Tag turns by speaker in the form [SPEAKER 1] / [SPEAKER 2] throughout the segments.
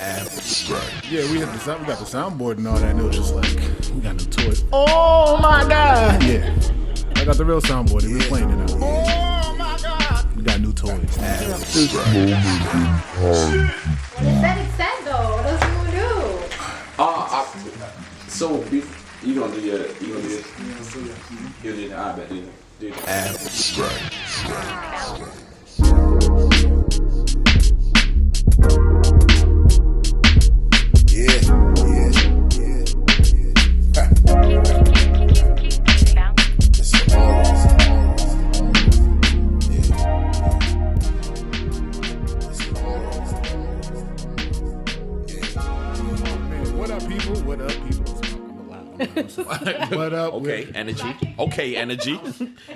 [SPEAKER 1] Abstract. Yeah, we got the soundboard and all that, and it was just like, we got new toys. Oh my God! Yeah, I got the real soundboard, and we're playing it now. Oh my God! We got new toys.
[SPEAKER 2] What is that though? What else you gonna do?
[SPEAKER 3] So you gonna do this? You do the I bet do it.
[SPEAKER 1] Abstract. What up?
[SPEAKER 3] Okay, energy.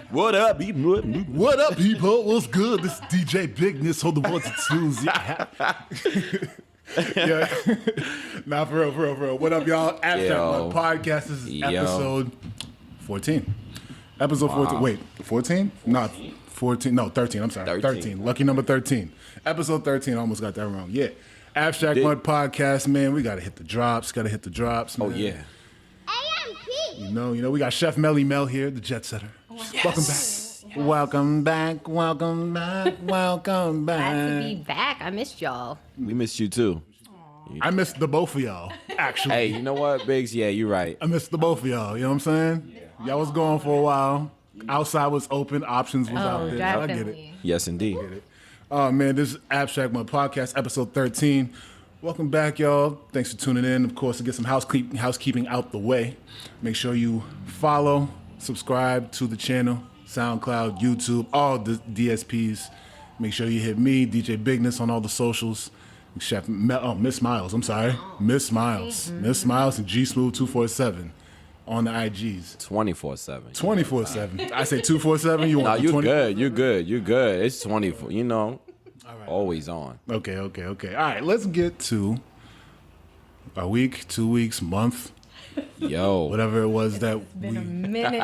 [SPEAKER 3] What up, people?
[SPEAKER 1] What up, people? What's good? This is DJ Bigness. Hold the ones and twos. Yeah. Nah, for real. What up, y'all? Abstract Podcast. This is episode 14. Episode 14. Wait, 14? Not 14. No, 13. I'm sorry. 13. Lucky number 13. Episode 13. I almost got that wrong. Yeah. Abstract Mud Podcast, man. We got to hit the drops. Man.
[SPEAKER 3] Oh, yeah.
[SPEAKER 1] You know, we got Chef Melly Mel here, the jet setter.
[SPEAKER 2] Yes.
[SPEAKER 1] Welcome back. Welcome back.
[SPEAKER 2] Glad to be back. I missed y'all.
[SPEAKER 3] We missed you too.
[SPEAKER 1] I missed the both of y'all, actually.
[SPEAKER 3] Hey, you know what, Biggs? Yeah, you're right.
[SPEAKER 1] I missed the both of y'all, you know what I'm saying? Yeah. Y'all was gone for a while. Outside was open, options was out there.
[SPEAKER 2] Definitely.
[SPEAKER 1] I get it.
[SPEAKER 3] Yes, indeed.
[SPEAKER 1] Oh, man, this is Abstract Mud Podcast, episode 13. Welcome back, y'all. Thanks for tuning in. Of course, to get some housekeeping out the way, make sure you follow, subscribe to the channel, SoundCloud, YouTube, all the DSPs. Make sure you hit me, DJ Bigness, on all the socials. Chef Miss Miles, I'm sorry. Miss Miles. Miss Miles and G Smooth 247 on the IGs.
[SPEAKER 3] 24/7.
[SPEAKER 1] 24/7. I say 247. You want?
[SPEAKER 3] No, you're good. It's 24. You know. Right. Always on.
[SPEAKER 1] Okay. All right, let's get to a week, 2 weeks, month.
[SPEAKER 3] Yo.
[SPEAKER 1] Whatever it was that
[SPEAKER 2] it's been a minute.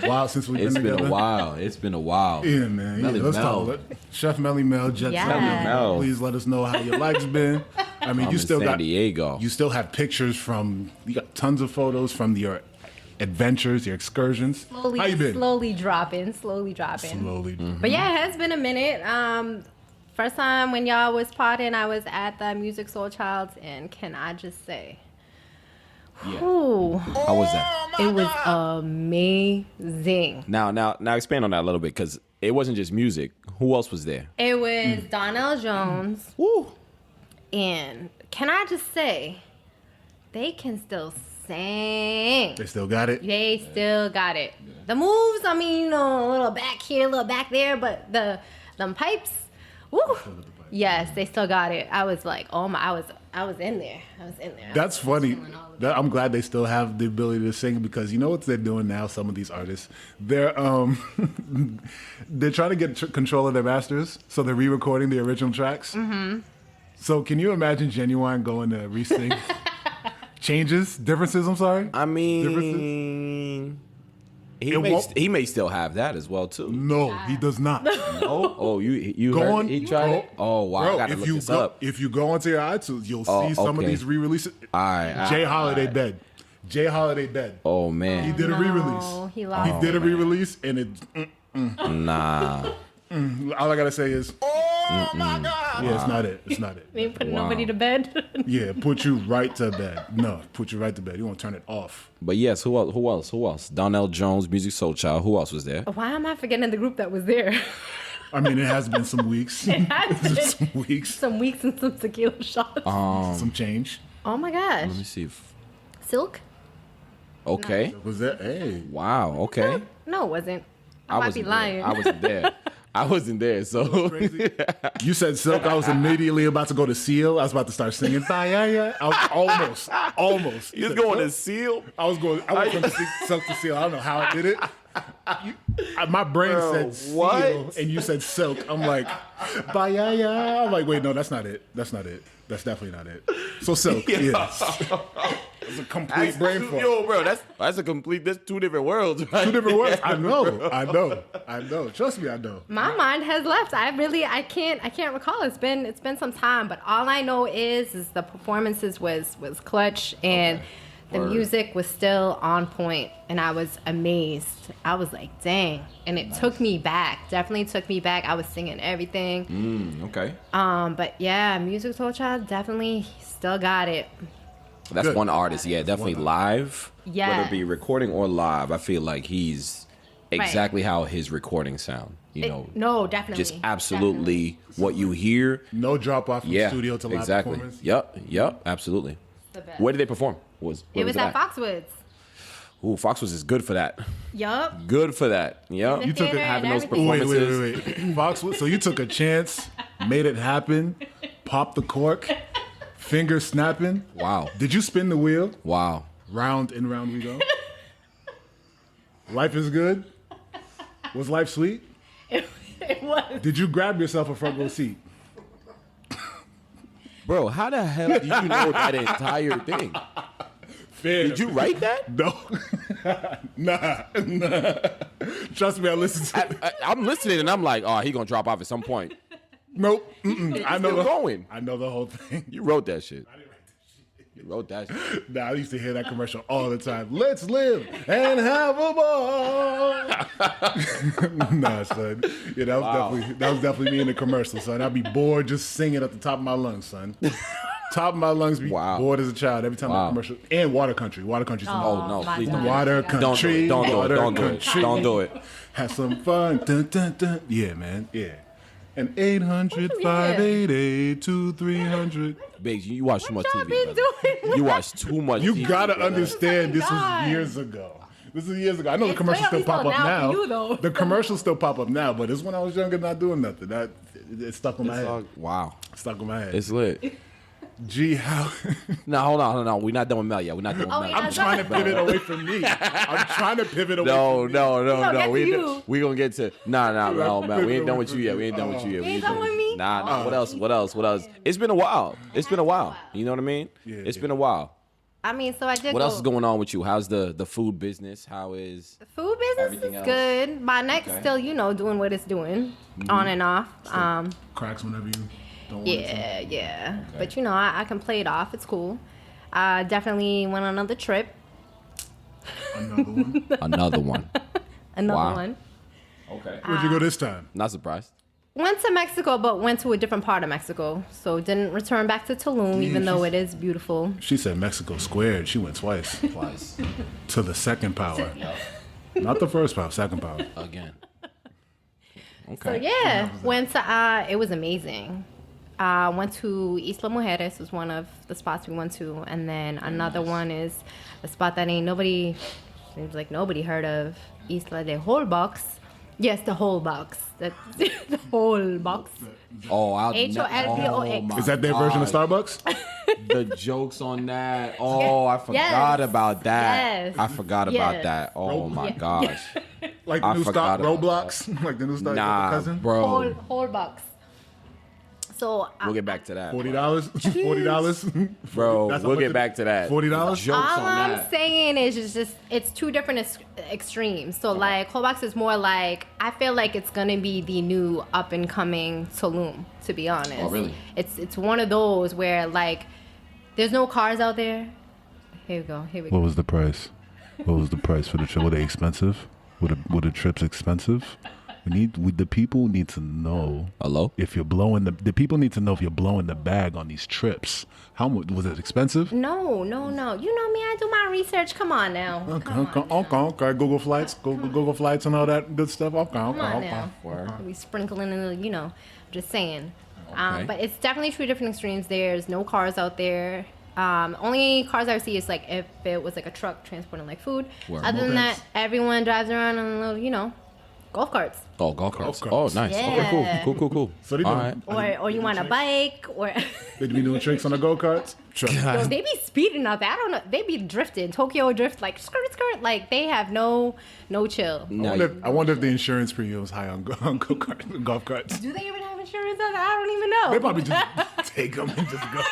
[SPEAKER 1] Wow, since we've been together.
[SPEAKER 3] It's been a while.
[SPEAKER 1] Yeah, man. Yeah, let's talk. Chef Melly Mel, Jet
[SPEAKER 2] Yes.
[SPEAKER 1] Please let us know how your life's been. I mean, you still
[SPEAKER 3] San Diego.
[SPEAKER 1] You still have pictures you got tons of photos from your adventures, your excursions. How you been?
[SPEAKER 2] Slowly dropping.
[SPEAKER 1] Mm-hmm.
[SPEAKER 2] But yeah, it has been a minute. First time when y'all was potting, I was at the Music Soul Child's, and can I just say, whew,
[SPEAKER 3] how was that?
[SPEAKER 2] It was amazing.
[SPEAKER 3] Now expand on that a little bit, because it wasn't just music. Who else was there?
[SPEAKER 2] It was Donnell Jones.
[SPEAKER 1] Woo.
[SPEAKER 2] And can I just say, they can still sing.
[SPEAKER 1] They still got it?
[SPEAKER 2] They still got it. The moves, I mean, a little back here, a little back there, but them pipes, woo. Yes, they still got it. I was like, oh my, I was in there.
[SPEAKER 1] That's funny. I'm glad they still have the ability to sing, because you know what they're doing now, some of these artists? They're they're trying to get control of their masters, so they're re-recording the original tracks. Mm-hmm. So can you imagine Genuine going to re-sing? Differences, I'm sorry?
[SPEAKER 3] I mean, he may still have that as well, too.
[SPEAKER 1] No, he does not.
[SPEAKER 3] No? Oh, you heard he tried it? Oh, wow,
[SPEAKER 1] bro,
[SPEAKER 3] I got to look this up.
[SPEAKER 1] If you go onto your iTunes, you'll see some of these re-releases.
[SPEAKER 3] All right.
[SPEAKER 1] Jay Holiday dead.
[SPEAKER 3] Oh, man.
[SPEAKER 1] He did a re-release.
[SPEAKER 2] He lost.
[SPEAKER 1] He did a re-release, and it...
[SPEAKER 3] Nah.
[SPEAKER 1] All I got to say is... Oh, my God. Yeah, it's not it.
[SPEAKER 2] They ain't putting nobody to bed.
[SPEAKER 1] Yeah, put you right to bed. No, put you right to bed. You want to turn it off.
[SPEAKER 3] But yes, who else? Donnell Jones, Music Soul Child. Who else was there?
[SPEAKER 2] Why am I forgetting the group that was there?
[SPEAKER 1] I mean, it has been some weeks.
[SPEAKER 2] It has been
[SPEAKER 1] some weeks.
[SPEAKER 2] Some weeks and some tequila shots.
[SPEAKER 1] Some change.
[SPEAKER 2] Oh my gosh.
[SPEAKER 3] Let me see.
[SPEAKER 2] Silk?
[SPEAKER 3] Okay.
[SPEAKER 1] Was that? Hey.
[SPEAKER 3] Wow. Okay.
[SPEAKER 2] No, it wasn't. I might be lying.
[SPEAKER 3] I wasn't there, so.
[SPEAKER 1] Crazy. You said Silk. I was immediately about to go to Seal. I was about to start singing. I was almost.
[SPEAKER 3] You was going to Seal?
[SPEAKER 1] I was from Silk to Seal. I don't know how I did it. My brain said Seal, and you said Silk. I'm like, I'm like, wait, no, that's not it. That's definitely not it. So Silk, yes. It's a complete brain fart.
[SPEAKER 4] Yo, bro, that's a complete. That's two different worlds. Right?
[SPEAKER 1] Two different words. I know. Trust me, I know.
[SPEAKER 2] My mind has left. I can't recall. It's been some time, but all I know is the performances was clutch, and the music was still on point, and I was amazed. I was like, dang. And it took me back. Definitely took me back. I was singing everything.
[SPEAKER 4] Okay.
[SPEAKER 2] But yeah, Music Soul Child definitely still got it.
[SPEAKER 4] That's
[SPEAKER 1] Good.
[SPEAKER 4] one artist, yeah, definitely live.
[SPEAKER 2] Yes.
[SPEAKER 4] Whether it be recording or live, I feel like he's exactly how his recordings sound. You know,
[SPEAKER 2] No, definitely.
[SPEAKER 4] just absolutely what you hear.
[SPEAKER 1] No drop off from
[SPEAKER 4] Yeah,
[SPEAKER 1] studio to live
[SPEAKER 4] exactly.
[SPEAKER 1] performance.
[SPEAKER 4] Yep, absolutely.
[SPEAKER 2] The best.
[SPEAKER 4] Where did they perform?
[SPEAKER 2] It was
[SPEAKER 4] it
[SPEAKER 2] at Foxwoods.
[SPEAKER 4] Ooh, Foxwoods is good for that.
[SPEAKER 2] Yup.
[SPEAKER 4] Good for that. Yep.
[SPEAKER 2] You took it
[SPEAKER 4] having those
[SPEAKER 2] everything.
[SPEAKER 4] performances.
[SPEAKER 1] Wait. Foxwood. So you took a chance, made it happen, popped the cork, finger snapping.
[SPEAKER 4] Wow.
[SPEAKER 1] Did you spin the wheel?
[SPEAKER 4] Wow.
[SPEAKER 1] Round and round we go. Life is good. Was life sweet?
[SPEAKER 2] It was.
[SPEAKER 1] Did you grab yourself a front row seat?
[SPEAKER 4] Bro, how the hell do you know that entire thing?
[SPEAKER 1] Fair.
[SPEAKER 4] Did you write that?
[SPEAKER 1] No. Nah. Trust me, I listened to it.
[SPEAKER 4] I'm listening and I'm like, oh, he gonna drop off at some point.
[SPEAKER 1] Nope. I know
[SPEAKER 4] still going.
[SPEAKER 1] I know the whole thing.
[SPEAKER 4] You wrote that shit. You wrote that shit.
[SPEAKER 1] Nah, I used to hear that commercial all the time. Let's live and have a ball. Nah, son. Yeah, that was definitely me in the commercial, son. I'd be bored just singing at the top of my lungs, son. Top of my lungs be bored as a child every time I commercial. And Water Country. Water Country's
[SPEAKER 4] Oh no,
[SPEAKER 2] my
[SPEAKER 4] please
[SPEAKER 2] God.
[SPEAKER 4] don't.
[SPEAKER 1] Water Country.
[SPEAKER 4] Don't do it. Don't do it.
[SPEAKER 1] Country.
[SPEAKER 4] Don't do it.
[SPEAKER 1] Have some fun. Dun, dun, dun. Yeah, man. Yeah. And 800-588-2300.
[SPEAKER 4] Biggs, you watch too much
[SPEAKER 2] Y'all
[SPEAKER 4] TV,
[SPEAKER 2] been
[SPEAKER 4] brother.
[SPEAKER 2] doing?
[SPEAKER 4] You watch too much
[SPEAKER 1] You
[SPEAKER 4] TV.
[SPEAKER 1] gotta
[SPEAKER 4] brother.
[SPEAKER 1] understand this was
[SPEAKER 2] God.
[SPEAKER 1] years ago. This is years ago. I know the
[SPEAKER 2] It's
[SPEAKER 1] commercials still
[SPEAKER 2] clearly
[SPEAKER 1] pop up
[SPEAKER 2] still now
[SPEAKER 1] now.
[SPEAKER 2] for you, though.
[SPEAKER 1] The commercials still pop up now, but this when I was younger, not doing nothing. That it stuck in my head.
[SPEAKER 4] Wow.
[SPEAKER 1] Stuck in my head.
[SPEAKER 4] It's lit.
[SPEAKER 1] Gee, how?
[SPEAKER 4] No, hold on. We're not done with Mel yet. We're not done with
[SPEAKER 2] Oh,
[SPEAKER 4] Mel.
[SPEAKER 2] yeah.
[SPEAKER 1] I'm trying to pivot away from me. I'm trying to pivot away
[SPEAKER 4] No.
[SPEAKER 1] from me.
[SPEAKER 2] get to
[SPEAKER 4] We
[SPEAKER 2] you.
[SPEAKER 4] gonna get to no, man. We ain't done with you yet. We ain't done with you yet.
[SPEAKER 2] You ain't done with me?
[SPEAKER 4] Nah. What else? It's been a while. You know what I mean?
[SPEAKER 1] Yeah,
[SPEAKER 4] It's been a while.
[SPEAKER 2] I mean, so I did.
[SPEAKER 4] What else is going on with you? How's the food business? How is
[SPEAKER 2] The food business
[SPEAKER 4] Everything
[SPEAKER 2] is
[SPEAKER 4] else?
[SPEAKER 2] good. My neck's
[SPEAKER 4] Okay.
[SPEAKER 2] still, doing what it's doing, on and off.
[SPEAKER 1] Cracks whenever you don't want it to.
[SPEAKER 2] Yeah. But I can play it off. It's cool. I definitely went on another trip.
[SPEAKER 1] Another one.
[SPEAKER 4] another one?
[SPEAKER 2] Another
[SPEAKER 4] Wow.
[SPEAKER 2] one.
[SPEAKER 4] Okay.
[SPEAKER 1] Where'd you go this time?
[SPEAKER 4] Not surprised.
[SPEAKER 2] Went to Mexico, but went to a different part of Mexico. So didn't return back to Tulum, even though it is beautiful.
[SPEAKER 1] She said Mexico squared. She went twice.
[SPEAKER 4] Twice.
[SPEAKER 1] To the second power. Not the first power, second power.
[SPEAKER 4] Again.
[SPEAKER 2] So
[SPEAKER 4] Okay.
[SPEAKER 2] yeah, went to it was amazing. Went to Isla Mujeres was one of the spots we went to, and then another one is a spot that seems like nobody heard of, Isla de Holbox. Yes, the Holbox. That's the Holbox.
[SPEAKER 4] Oh,
[SPEAKER 2] Holbox.
[SPEAKER 1] Is that their version of Starbucks?
[SPEAKER 4] The jokes on that. Oh, I forgot
[SPEAKER 2] Yes.
[SPEAKER 4] about that.
[SPEAKER 2] Yes.
[SPEAKER 4] I forgot about
[SPEAKER 2] Yes.
[SPEAKER 4] that. Oh my gosh.
[SPEAKER 1] Like the
[SPEAKER 4] I
[SPEAKER 1] new
[SPEAKER 4] forgot
[SPEAKER 1] Star
[SPEAKER 4] about
[SPEAKER 1] Roblox? Like the new Star
[SPEAKER 4] Nah,
[SPEAKER 1] cousin?
[SPEAKER 4] bro.
[SPEAKER 2] Holbox. So
[SPEAKER 4] We'll get back to that.
[SPEAKER 1] $40? $40?
[SPEAKER 4] Bro,
[SPEAKER 1] That's how
[SPEAKER 4] we'll
[SPEAKER 1] much
[SPEAKER 4] get
[SPEAKER 1] it-
[SPEAKER 4] back to that.
[SPEAKER 1] $40?
[SPEAKER 4] Jokes
[SPEAKER 2] all
[SPEAKER 4] on
[SPEAKER 2] I'm
[SPEAKER 4] that.
[SPEAKER 2] saying is just it's two different extremes. So like Holbox is more like, I feel like it's gonna be the new up and coming Tulum, to be honest.
[SPEAKER 4] Oh, really?
[SPEAKER 2] It's one of those where like there's no cars out there. Here we go.
[SPEAKER 5] What was the price? What was the price for the trip? Were they expensive? Were the trips expensive? The people need to know
[SPEAKER 4] Hello?
[SPEAKER 5] if you're blowing the people need to know if you're blowing the bag on these trips. How much was it expensive?
[SPEAKER 2] No. You know me, I do my research. Come on now.
[SPEAKER 1] Okay. Google Flights. Google Flights and all that good stuff.
[SPEAKER 2] Come on
[SPEAKER 1] Okay.
[SPEAKER 2] now. We sprinkling in the, just saying.
[SPEAKER 4] Okay.
[SPEAKER 2] But it's definitely two different extremes. There's no cars out there. Only cars I see is like if it was like a truck transporting like food.
[SPEAKER 4] Word.
[SPEAKER 2] Other than
[SPEAKER 1] Mopeds.
[SPEAKER 2] that, everyone drives around on little, golf carts.
[SPEAKER 4] Oh, golf carts.
[SPEAKER 1] Golf
[SPEAKER 4] Oh,
[SPEAKER 1] carts.
[SPEAKER 4] nice.
[SPEAKER 2] Yeah.
[SPEAKER 4] Okay, cool.
[SPEAKER 1] So they
[SPEAKER 4] All
[SPEAKER 1] doing-
[SPEAKER 4] right.
[SPEAKER 2] Or you want a bike, or
[SPEAKER 1] They'd be doing tricks on the go-karts? Sure.
[SPEAKER 2] Yo, they be speeding out there. I don't know. They be drifting. Tokyo drift, like skirt. Like they have no chill.
[SPEAKER 4] No,
[SPEAKER 1] I wonder if the insurance premium is high on go-karts, golf carts.
[SPEAKER 2] Do they even have insurance out there? I don't even know.
[SPEAKER 1] They probably just take them and just go.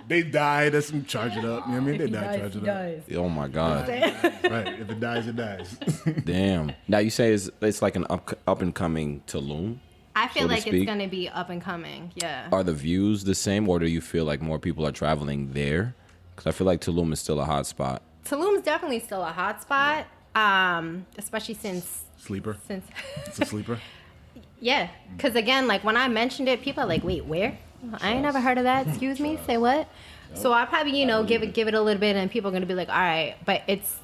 [SPEAKER 1] They die, that's charge it up. You know what I mean? They die, charge it up.
[SPEAKER 4] Oh my God.
[SPEAKER 1] Right. If it dies, it dies.
[SPEAKER 4] Damn. Now you say it's like an up and coming Tulum.
[SPEAKER 2] I feel
[SPEAKER 4] so to
[SPEAKER 2] like
[SPEAKER 4] speak.
[SPEAKER 2] it's gonna be up and coming. Yeah.
[SPEAKER 4] Are the views the same, or do you feel like more people are traveling there? Because I feel like Tulum is still a hot spot.
[SPEAKER 2] Tulum's definitely still a hot spot, especially since
[SPEAKER 1] Sleeper. It's a sleeper.
[SPEAKER 2] Yeah, because again, like when I mentioned it, people are like, "Wait, where? I ain't never heard of that. Excuse me, say what?" So I probably give it a little bit, and people are gonna be like, "All right," but it's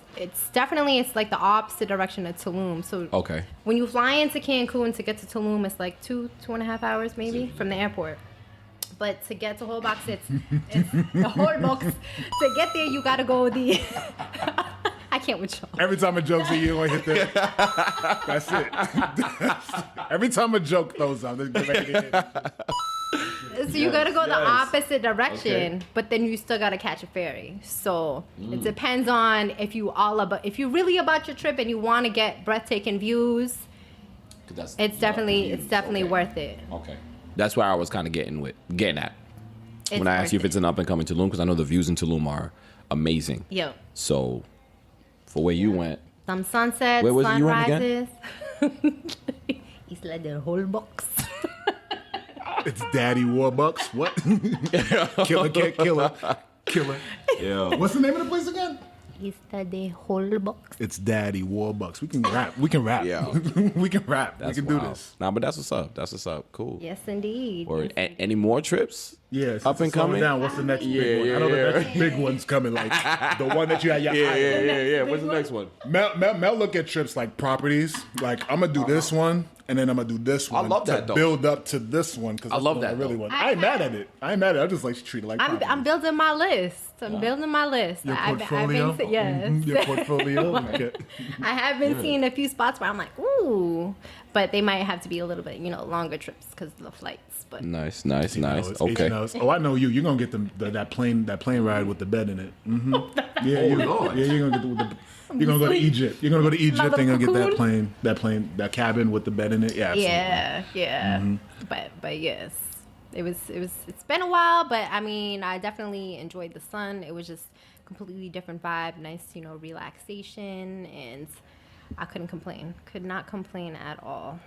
[SPEAKER 2] definitely it's like the opposite direction of Tulum. So
[SPEAKER 4] Okay.
[SPEAKER 2] when you fly into Cancun to get to Tulum, it's like 2.5 hours maybe from the airport. But to get to Holbox, it's the Holbox. To get there, you gotta go the. I can't with y'all.
[SPEAKER 1] Every time a joke's you gonna hit the. That's it. Every time a joke throws out, they're ready to hit.
[SPEAKER 2] So you gotta go the
[SPEAKER 4] yes.
[SPEAKER 2] opposite direction,
[SPEAKER 4] Okay.
[SPEAKER 2] but then you still gotta catch a ferry. So it depends on if you really about your trip and you want to get breathtaking views. It's definitely worth it.
[SPEAKER 4] Okay. That's where I was kind of getting at
[SPEAKER 2] It's
[SPEAKER 4] when I asked you if
[SPEAKER 2] worth
[SPEAKER 4] it's an up and coming Tulum, because I know the views in Tulum are amazing.
[SPEAKER 2] Yo,
[SPEAKER 4] So, for where you went,
[SPEAKER 2] some sunsets,
[SPEAKER 4] Where was it you went again?
[SPEAKER 2] sunrises. Isla del Holbox.
[SPEAKER 1] It's Daddy Warbucks. What? Killer.
[SPEAKER 4] yeah,
[SPEAKER 1] What's the name of the place again?
[SPEAKER 2] Isla del Holbox.
[SPEAKER 1] It's Daddy Warbucks. We can rap. We can rap.
[SPEAKER 4] Yeah.
[SPEAKER 1] We can rap.
[SPEAKER 4] that's
[SPEAKER 1] we can do
[SPEAKER 4] wild.
[SPEAKER 1] this.
[SPEAKER 4] Nah, but that's what's up. That's what's up. Cool.
[SPEAKER 2] Yes, indeed.
[SPEAKER 4] Or any more trips?
[SPEAKER 1] Yeah.
[SPEAKER 4] Up and coming?
[SPEAKER 1] Down. What's the next big one? I know the next big one's coming. Like the one that you had your eye on.
[SPEAKER 4] yeah. What's the next one?
[SPEAKER 1] Mel look at trips like properties. Like I'm gonna do this one, and then I'm gonna do this one.
[SPEAKER 4] love that,
[SPEAKER 1] to
[SPEAKER 4] though.
[SPEAKER 1] build up to this one because
[SPEAKER 4] I love
[SPEAKER 1] I
[SPEAKER 4] that,
[SPEAKER 1] really
[SPEAKER 4] though.
[SPEAKER 1] want. I ain't mad at it. I'm just like treat it like.
[SPEAKER 2] I'm
[SPEAKER 1] properties.
[SPEAKER 2] building my list. I'm building my list.
[SPEAKER 1] Your
[SPEAKER 2] I've
[SPEAKER 1] portfolio.
[SPEAKER 2] been, yes.
[SPEAKER 1] Mhm, Your portfolio. Okay.
[SPEAKER 2] I have been seeing a few spots where I'm like, ooh, but they might have to be a little bit, longer trips because of the flights. But
[SPEAKER 4] Nice.
[SPEAKER 1] No, it's
[SPEAKER 4] Okay.
[SPEAKER 1] H&Ls. Oh, I know you. You're gonna get that plane ride with the bed in it. Mm-hmm. Yeah,
[SPEAKER 3] Lord.
[SPEAKER 1] yeah. You're gonna get you're gonna go to Egypt. You're gonna go to Egypt and you're gonna get that cabin with the bed in it. Yeah. Absolutely.
[SPEAKER 2] yeah. But yes, it's been a while, but I mean, I definitely enjoyed the sun. It was just completely different vibe, nice, relaxation, and I couldn't complain. Could not complain at all.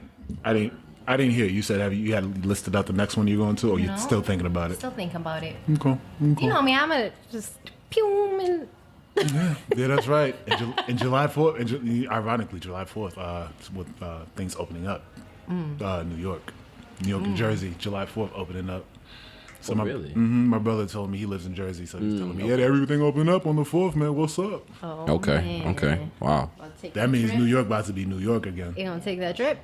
[SPEAKER 1] I didn't hear. You said you had listed out the next one you're going to, or you're
[SPEAKER 2] No.
[SPEAKER 1] still thinking about it?
[SPEAKER 2] Still thinking about it.
[SPEAKER 1] Okay.
[SPEAKER 2] You know me, I'm gonna just pew and
[SPEAKER 1] Yeah, that's right. And July 4th, ironically, July 4th, with things opening up, New York, and Jersey, July 4th opening up. So
[SPEAKER 4] really?
[SPEAKER 1] My brother told me he lives in Jersey, so he's telling me, yeah, everything opened up on the 4th, man. What's up?
[SPEAKER 2] oh,
[SPEAKER 4] Okay.
[SPEAKER 2] man.
[SPEAKER 4] Okay. Wow.
[SPEAKER 2] I'll take
[SPEAKER 1] That means
[SPEAKER 2] trip.
[SPEAKER 1] New York about to be New York again.
[SPEAKER 2] You gonna take that trip?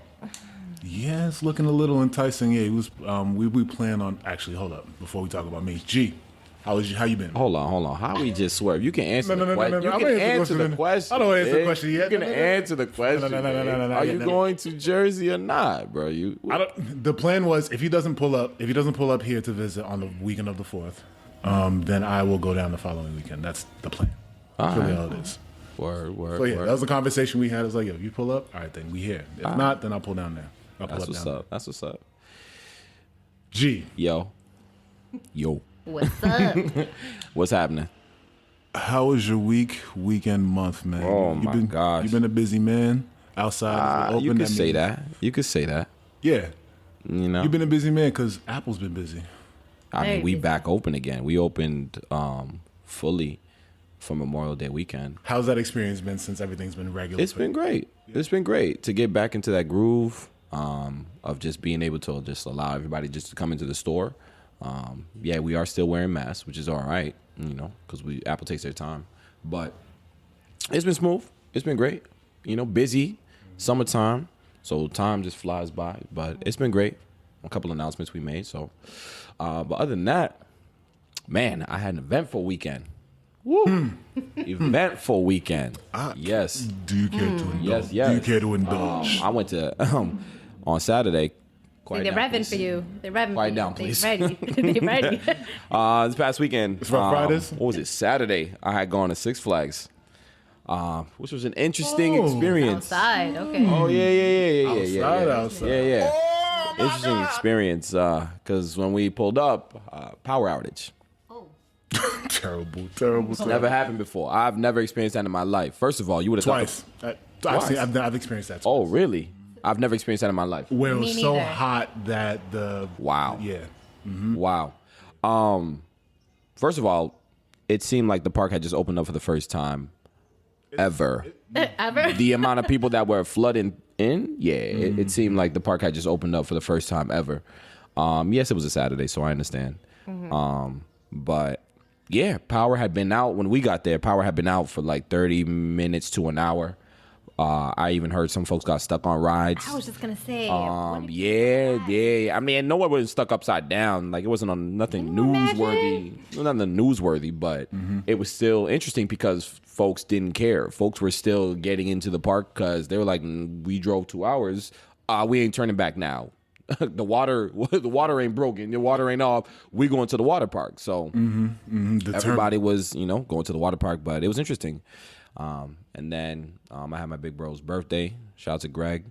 [SPEAKER 1] Yeah, it's looking a little enticing. Yeah, it was. We plan on actually. Hold up, before we talk about me, G, how you been?
[SPEAKER 4] Hold on. How we just swerve? You can answer
[SPEAKER 1] No,
[SPEAKER 4] the question. You
[SPEAKER 1] I'm
[SPEAKER 4] can
[SPEAKER 1] gonna
[SPEAKER 4] answer the
[SPEAKER 1] then.
[SPEAKER 4] question.
[SPEAKER 1] I don't answer the
[SPEAKER 4] man.
[SPEAKER 1] question yet.
[SPEAKER 4] You can
[SPEAKER 1] No.
[SPEAKER 4] answer the question.
[SPEAKER 1] No,
[SPEAKER 4] man. Are you
[SPEAKER 1] no.
[SPEAKER 4] going to Jersey or not, bro?
[SPEAKER 1] I don't. The plan was if he doesn't pull up here to visit on the weekend of the 4th, then I will go down the following weekend. That's the plan. That's really all it is.
[SPEAKER 4] Word.
[SPEAKER 1] So yeah, that was the conversation we had. It was like, yo, if you pull up, all right, then we here. If not, then I'll pull down there. I'll pull
[SPEAKER 4] That's
[SPEAKER 1] up
[SPEAKER 4] what's
[SPEAKER 1] down
[SPEAKER 4] up. That's what's up.
[SPEAKER 1] G,
[SPEAKER 4] Yo.
[SPEAKER 2] What's up?
[SPEAKER 4] What's happening?
[SPEAKER 1] how was your weekend, month, man?
[SPEAKER 4] Oh, my gosh.
[SPEAKER 1] You've been a busy man. Outside is open.
[SPEAKER 4] You could
[SPEAKER 1] that
[SPEAKER 4] say
[SPEAKER 1] means-
[SPEAKER 4] that. You could say that.
[SPEAKER 1] Yeah,
[SPEAKER 4] You know.
[SPEAKER 1] you've been a busy man because Apple's been busy.
[SPEAKER 4] I
[SPEAKER 2] Very
[SPEAKER 4] mean, we
[SPEAKER 2] busy.
[SPEAKER 4] back open again. We opened fully for Memorial Day weekend.
[SPEAKER 1] How's that experience been since everything's been regular?
[SPEAKER 4] It's been great. It's been great to get back into that groove of just being able to just allow everybody just to come into the store. Yeah, we are still wearing masks, which is all right, because Apple takes their time. But it's been smooth. It's been great. Busy, summertime, so time just flies by. But it's been great. A couple announcements we made. So, but other than that, man, I had an eventful weekend. Woo! Eventful weekend. Yes.
[SPEAKER 1] Do you care to indulge?
[SPEAKER 4] Yes.
[SPEAKER 1] Do you care to indulge?
[SPEAKER 4] I went to on Saturday. Quiet
[SPEAKER 2] They're
[SPEAKER 4] down,
[SPEAKER 2] revving
[SPEAKER 4] please.
[SPEAKER 2] for you. They're revving
[SPEAKER 4] Quiet
[SPEAKER 2] for you.
[SPEAKER 4] down, please.
[SPEAKER 2] They ready. They ready.
[SPEAKER 4] This past weekend.
[SPEAKER 1] It's Rough Riders?
[SPEAKER 4] What was it? Saturday. I had gone to Six Flags, which was an interesting
[SPEAKER 1] Oh.
[SPEAKER 4] experience.
[SPEAKER 2] Outside. Okay.
[SPEAKER 4] Oh yeah.
[SPEAKER 1] Outside.
[SPEAKER 4] Yeah. Interesting experience because when we pulled up, power outage.
[SPEAKER 2] Oh.
[SPEAKER 1] Terrible.
[SPEAKER 4] It's never happened before. I've never experienced that in my life. First of all, you would have
[SPEAKER 1] Twice. I've experienced that twice.
[SPEAKER 4] Oh, really? I've never experienced that in my life.
[SPEAKER 1] Where it
[SPEAKER 2] Me
[SPEAKER 1] was so
[SPEAKER 2] neither.
[SPEAKER 1] hot that the...
[SPEAKER 4] Wow.
[SPEAKER 1] Yeah.
[SPEAKER 4] Wow. First of all, it seemed like the park had just opened up for the first time ever.
[SPEAKER 2] Ever?
[SPEAKER 4] The amount of people that were flooding in, it seemed like the park had just opened up for the first time ever. Yes, it was a Saturday, so I understand. But yeah, power had been out when we got there. Power had been out for like 30 minutes to an hour. I even heard some folks got stuck on rides.
[SPEAKER 2] I was just gonna say.
[SPEAKER 4] Yeah. I mean, no one was stuck upside down. Like it wasn't on nothing
[SPEAKER 2] Can you
[SPEAKER 4] newsworthy. Nothing newsworthy, but it was still interesting because folks didn't care. Folks were still getting into the park because they were like, we drove 2 hours. We ain't turning back now. the water ain't broken. The water ain't off. We going to the water park. So everybody was, going to the water park. But it was interesting. And then I had my big bro's birthday. Shout out to Greg,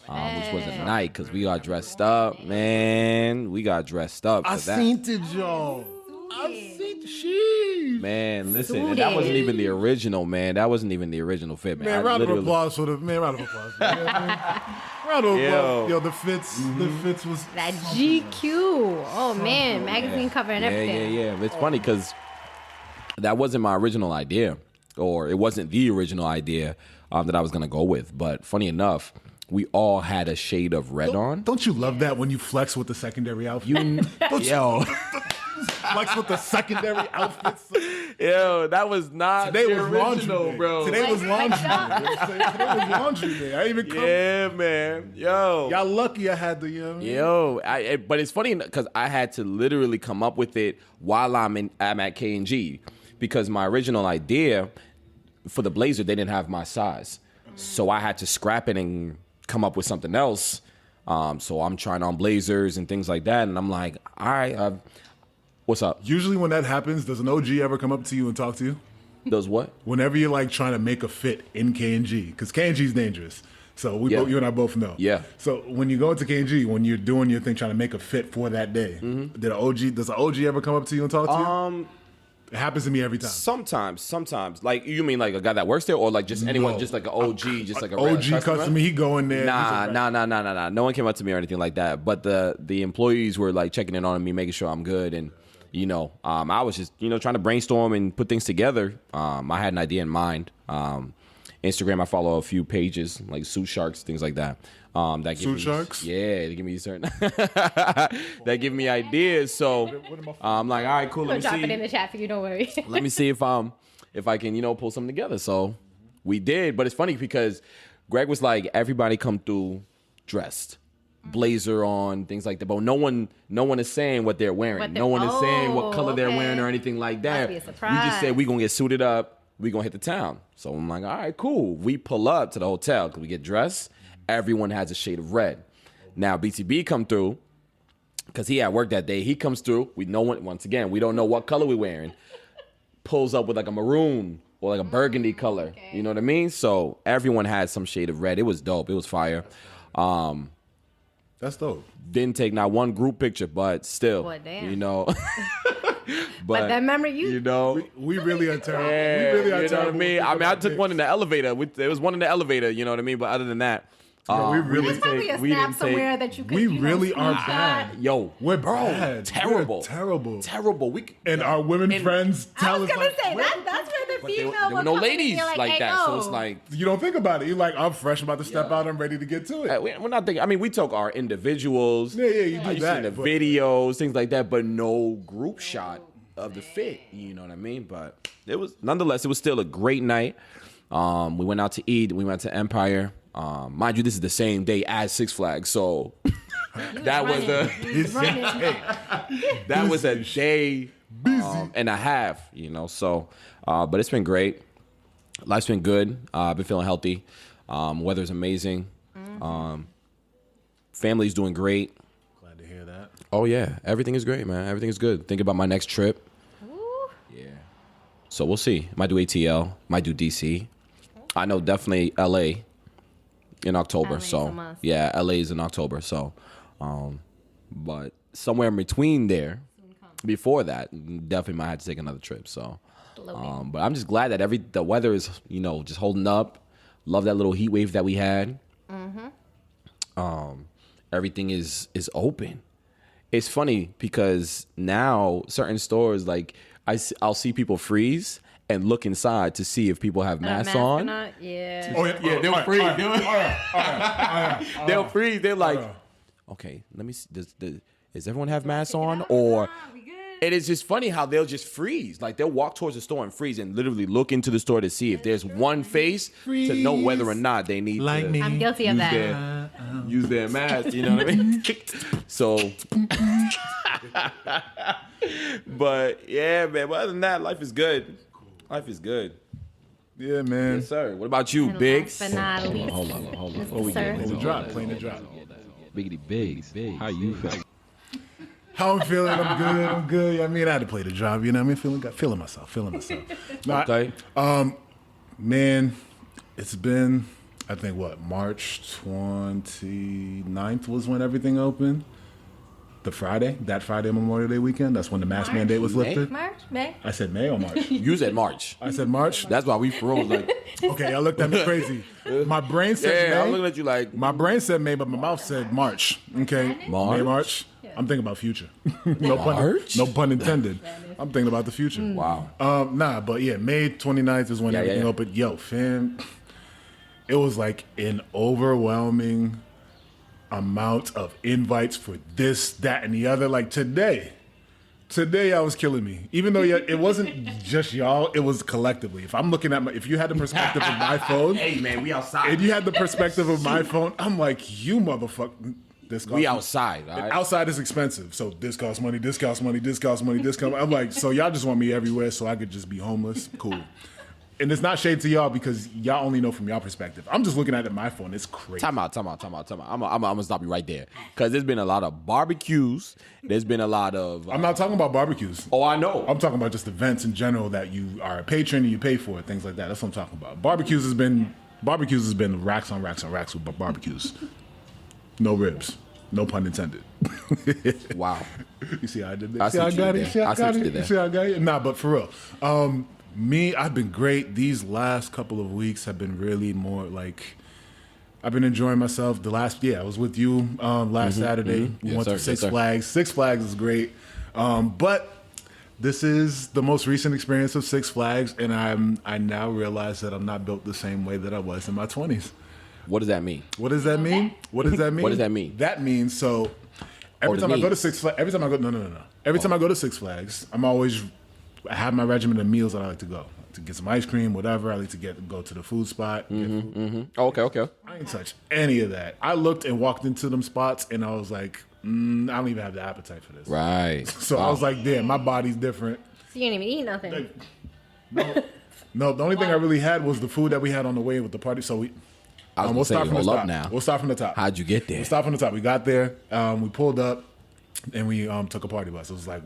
[SPEAKER 4] which was a night because we got dressed up, man. We got dressed up for that.
[SPEAKER 1] seen it, Joe. I seen the shit.
[SPEAKER 4] Man, listen, and that wasn't even the original, man. That wasn't even the original fit, man.
[SPEAKER 1] Man, round of applause for the man. Round of applause. Round of applause. Yo, the fits was
[SPEAKER 2] That GQ. Oh man, magazine cover and everything.
[SPEAKER 4] Yeah. It's funny because that wasn't my original idea, or it wasn't the original idea that I was gonna go with. But funny enough, we all had a shade of red on.
[SPEAKER 1] Don't you love that when you flex with the secondary outfit?
[SPEAKER 4] Yo,
[SPEAKER 1] Flex with the secondary outfits.
[SPEAKER 4] yo, that was not
[SPEAKER 1] Today
[SPEAKER 4] the
[SPEAKER 1] was laundry
[SPEAKER 4] original,
[SPEAKER 1] day.
[SPEAKER 4] bro.
[SPEAKER 1] Today was laundry day. Today was laundry day. I even come.
[SPEAKER 4] Yeah, man. Yo.
[SPEAKER 1] Y'all lucky I had the
[SPEAKER 4] But it's funny because I had to literally come up with it while I'm at K&G because my original idea for the blazer, they didn't have my size. So I had to scrap it and come up with something else. So I'm trying on blazers and things like that. And I'm like, all right, what's up?
[SPEAKER 1] Usually when that happens, does an OG ever come up to you and talk to you?
[SPEAKER 4] Does what?
[SPEAKER 1] Whenever you're like trying to make a fit in K&G, because K&G is dangerous. So you and I both know.
[SPEAKER 4] Yeah.
[SPEAKER 1] So when you go into K&G, when you're doing your thing, trying to make a fit for that day, does an OG ever come up to you and talk to you? It happens to me every time.
[SPEAKER 4] Sometimes. Like, you mean like a guy that works there or like just anyone,
[SPEAKER 1] No.
[SPEAKER 4] just like an OG, just like a
[SPEAKER 1] OG customer, he go in there.
[SPEAKER 4] Nah. No one came up to me or anything like that. But the employees were like checking in on me, making sure I'm good. And, I was just, trying to brainstorm and put things together. I had an idea in mind. Instagram, I follow a few pages like Suit Sharks, things like that.
[SPEAKER 1] Suit Sharks?
[SPEAKER 4] Yeah, they give me certain. They give me ideas. So I'm like, all right, cool.
[SPEAKER 2] We'll
[SPEAKER 4] Let me
[SPEAKER 2] drop
[SPEAKER 4] see.
[SPEAKER 2] it in the chat for you. Don't worry.
[SPEAKER 4] Let me see if I can pull something together. So we did, but it's funny because Greg was like, everybody come through dressed, blazer on, things like that. But no one is saying what they're wearing. No one is saying what color they're wearing or anything like that.
[SPEAKER 2] Might be a
[SPEAKER 4] We
[SPEAKER 2] surprise.
[SPEAKER 4] just said we gonna get suited up. We gonna hit the town. So I'm like, all right, cool. We pull up to the hotel because we get dressed. Everyone has a shade of red. Now BTB come through because he had work that day. He comes through. We know once again we don't know what color we're wearing. Pulls up with like a maroon or like a burgundy color.
[SPEAKER 2] Okay.
[SPEAKER 4] You know what I mean? So everyone had some shade of red. It was dope. It was fire.
[SPEAKER 1] That's dope.
[SPEAKER 4] Didn't take not one group picture, but still,
[SPEAKER 2] Boy, damn.
[SPEAKER 4] But
[SPEAKER 2] that memory,
[SPEAKER 1] We really are terrible.
[SPEAKER 4] yeah,
[SPEAKER 1] We really are
[SPEAKER 4] you know
[SPEAKER 1] terrible.
[SPEAKER 4] what I mean? I mean, I took one in the elevator. There was one in the elevator. You know what I mean? But other than that,
[SPEAKER 1] we really
[SPEAKER 2] There's probably a
[SPEAKER 4] we
[SPEAKER 2] snap
[SPEAKER 4] didn't
[SPEAKER 2] somewhere that you could.
[SPEAKER 1] we really are
[SPEAKER 2] screenshot.
[SPEAKER 1] bad.
[SPEAKER 4] yo,
[SPEAKER 1] We're
[SPEAKER 4] bro,
[SPEAKER 1] bad.
[SPEAKER 4] terrible,
[SPEAKER 1] We're terrible.
[SPEAKER 4] terrible.
[SPEAKER 1] And our women friends
[SPEAKER 2] I
[SPEAKER 1] tell
[SPEAKER 2] was
[SPEAKER 1] us
[SPEAKER 2] gonna
[SPEAKER 1] like,
[SPEAKER 2] say that's where the
[SPEAKER 4] But
[SPEAKER 2] female.
[SPEAKER 4] there were no
[SPEAKER 2] will come in and
[SPEAKER 4] ladies
[SPEAKER 2] you're
[SPEAKER 4] like
[SPEAKER 2] hey,
[SPEAKER 4] that. So
[SPEAKER 2] yo.
[SPEAKER 4] it's like
[SPEAKER 1] you don't think about it. You're like, I'm fresh, about to step out. I'm ready to get to it.
[SPEAKER 4] we're not thinking. I mean, we took our individuals.
[SPEAKER 1] Yeah, you do
[SPEAKER 4] You
[SPEAKER 1] that.
[SPEAKER 4] seen the
[SPEAKER 1] but-
[SPEAKER 4] videos, things like that, but no group shot of the fit. You know what I mean? But it was nonetheless, it was still a great night. We went out to eat. We went to Empire. Mind you, this is the same day as Six Flags, so that was that was a day and a half. So but it's been great. Life's been good. I've been feeling healthy. Weather's amazing. Family's doing great.
[SPEAKER 1] Glad to hear that.
[SPEAKER 4] Oh yeah, everything is great, man. Everything is good. Think about my next trip.
[SPEAKER 2] Ooh.
[SPEAKER 4] Yeah. So we'll see. Might do ATL. Might do DC. I know definitely LA in October.
[SPEAKER 2] LA is a
[SPEAKER 4] So
[SPEAKER 2] must.
[SPEAKER 4] yeah, LA is in October. So, but somewhere in between there, before that, definitely might have to take another trip. So, but I'm just glad that the weather is, just holding up. Love that little heat wave that we had. Everything is open. It's funny because now certain stores, like I'll see people freeze and look inside to see if people have masks on.
[SPEAKER 2] Yeah.
[SPEAKER 1] Oh yeah,
[SPEAKER 4] They'll freeze. They'll freeze. They're like, okay, let me see. Does everyone have masks on? Or it is just funny how they'll just freeze. Like they'll walk towards the store and freeze and literally look into the store to see if there's one face to know whether or not they need to.
[SPEAKER 2] I'm guilty of that.
[SPEAKER 4] Use their mask. You know what I mean? So, but yeah, man. But other than that, life is good. Life is good.
[SPEAKER 1] Yeah, man.
[SPEAKER 4] Yes, sir. What about you,
[SPEAKER 2] And
[SPEAKER 4] Biggs?
[SPEAKER 2] last but not least,
[SPEAKER 4] Hold on.
[SPEAKER 2] What we getting?
[SPEAKER 1] Playing the drop. Playing the drop.
[SPEAKER 6] Biggity Biggs. How you feel?
[SPEAKER 1] How I'm feeling? I'm good. I mean, I had to play the drop. You know what I mean? Feeling myself. No,
[SPEAKER 4] Okay.
[SPEAKER 1] Man, it's been, I think, March 29th was when everything opened. That Friday, Memorial Day weekend. That's when the mask mandate was lifted.
[SPEAKER 2] May.
[SPEAKER 1] I said May or March?
[SPEAKER 4] You said March.
[SPEAKER 1] I said March.
[SPEAKER 4] That's why we froze. Like,
[SPEAKER 1] Okay, y'all looked at me crazy. My brain said
[SPEAKER 4] yeah, I'm
[SPEAKER 1] May.
[SPEAKER 4] looking at you like.
[SPEAKER 1] My brain said May, but my mouth said March. Okay,
[SPEAKER 4] March?
[SPEAKER 1] May, March. I'm thinking about future. No pun intended. I'm thinking about the future.
[SPEAKER 4] Wow.
[SPEAKER 1] But yeah, May 29th is when everything opened. Yo, fam, it was like an overwhelming amount of invites for this, that, and the other. Like today I was killing me. Even though it wasn't just y'all, it was collectively. If I'm looking at if you had the perspective of my phone,
[SPEAKER 4] Hey man, we outside.
[SPEAKER 1] if you had the perspective of my phone, I'm like, you motherfucker.
[SPEAKER 4] We outside. All right?
[SPEAKER 1] Outside is expensive, so this costs money. I'm like, so y'all just want me everywhere, so I could just be homeless. Cool. And it's not shade to y'all because y'all only know from y'all perspective. I'm just looking at it my phone. It's crazy.
[SPEAKER 4] Time out. I'm gonna stop you right there because there's been a lot of barbecues. There's been a lot of.
[SPEAKER 1] I'm not talking about barbecues.
[SPEAKER 4] Oh, I know.
[SPEAKER 1] I'm talking about just events in general that you are a patron and you pay for, things like that. That's what I'm talking about. Barbecues has been racks on racks on racks with barbecues. No ribs. No pun intended.
[SPEAKER 4] Wow.
[SPEAKER 1] You see how I did that?
[SPEAKER 4] I see what you did there.
[SPEAKER 1] You see how
[SPEAKER 4] I see what you did there.
[SPEAKER 1] You see how I got it? Nah, but for real. I've been great. These last couple of weeks have been really more like I've been enjoying myself. I was with you last Saturday. We went to Six Flags. Six Flags is great. But this is the most recent experience of Six Flags, and I now realize that I'm not built the same way that I was in my 20s.
[SPEAKER 4] What does that mean?
[SPEAKER 1] What does that mean? What does that mean? That means so every time I go to Six Flags, every time I go to Six Flags, I have my regimen of meals that I like to go. To get some ice cream, whatever. I like to go to the food spot.
[SPEAKER 4] Oh, okay.
[SPEAKER 1] I ain't touch any of that. I looked and walked into them spots and I was like, I don't even have the appetite for this.
[SPEAKER 4] Right.
[SPEAKER 1] So I was like, damn, my body's different.
[SPEAKER 2] So you didn't even eat nothing.
[SPEAKER 1] No, the only thing I really had was the food that we had on the way with the party. So we'll start from the top.
[SPEAKER 4] Now.
[SPEAKER 1] We'll start from the top.
[SPEAKER 4] How'd you get there?
[SPEAKER 1] We'll start from the top. We got there. We pulled up, and we took a party bus. It was like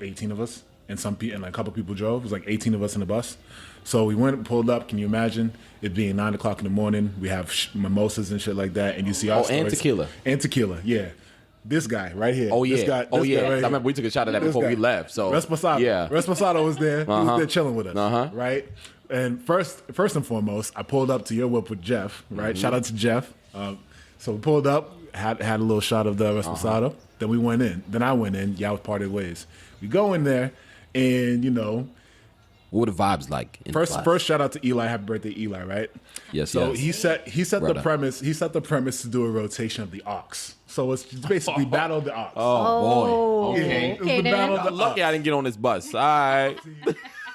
[SPEAKER 1] 18 of us, and a couple people drove. It was like 18 of us in the bus. So we went and pulled up. Can you imagine it being 9 o'clock in the morning? We have mimosas and shit like that, and you see our
[SPEAKER 4] and tequila.
[SPEAKER 1] And tequila, yeah. This guy right here.
[SPEAKER 4] Oh yeah.
[SPEAKER 1] This guy
[SPEAKER 4] Right I
[SPEAKER 1] here.
[SPEAKER 4] remember we took a shot of that before we left. So
[SPEAKER 1] Resposado.
[SPEAKER 4] Yeah.
[SPEAKER 1] Resposado was there. He was there chilling with us. Right. And first and foremost, I pulled up to your whip with Jeff. Right. Shout out to Jeff. So we pulled up, had a little shot of the Resposado. Then we went in. Then I went in. Y'all parted ways. We go in there, and
[SPEAKER 4] what were the vibes like?
[SPEAKER 1] First shout out to Eli. Happy birthday, Eli. Right.
[SPEAKER 4] Yes.
[SPEAKER 1] So
[SPEAKER 4] yes.
[SPEAKER 1] he set the premise. He set the premise to do a rotation of the Ox. So it's basically battle of the Ox.
[SPEAKER 4] Oh boy.
[SPEAKER 1] Yeah, it was the battle of the
[SPEAKER 4] Lucky
[SPEAKER 1] Ox.
[SPEAKER 4] I didn't get on this bus. All right.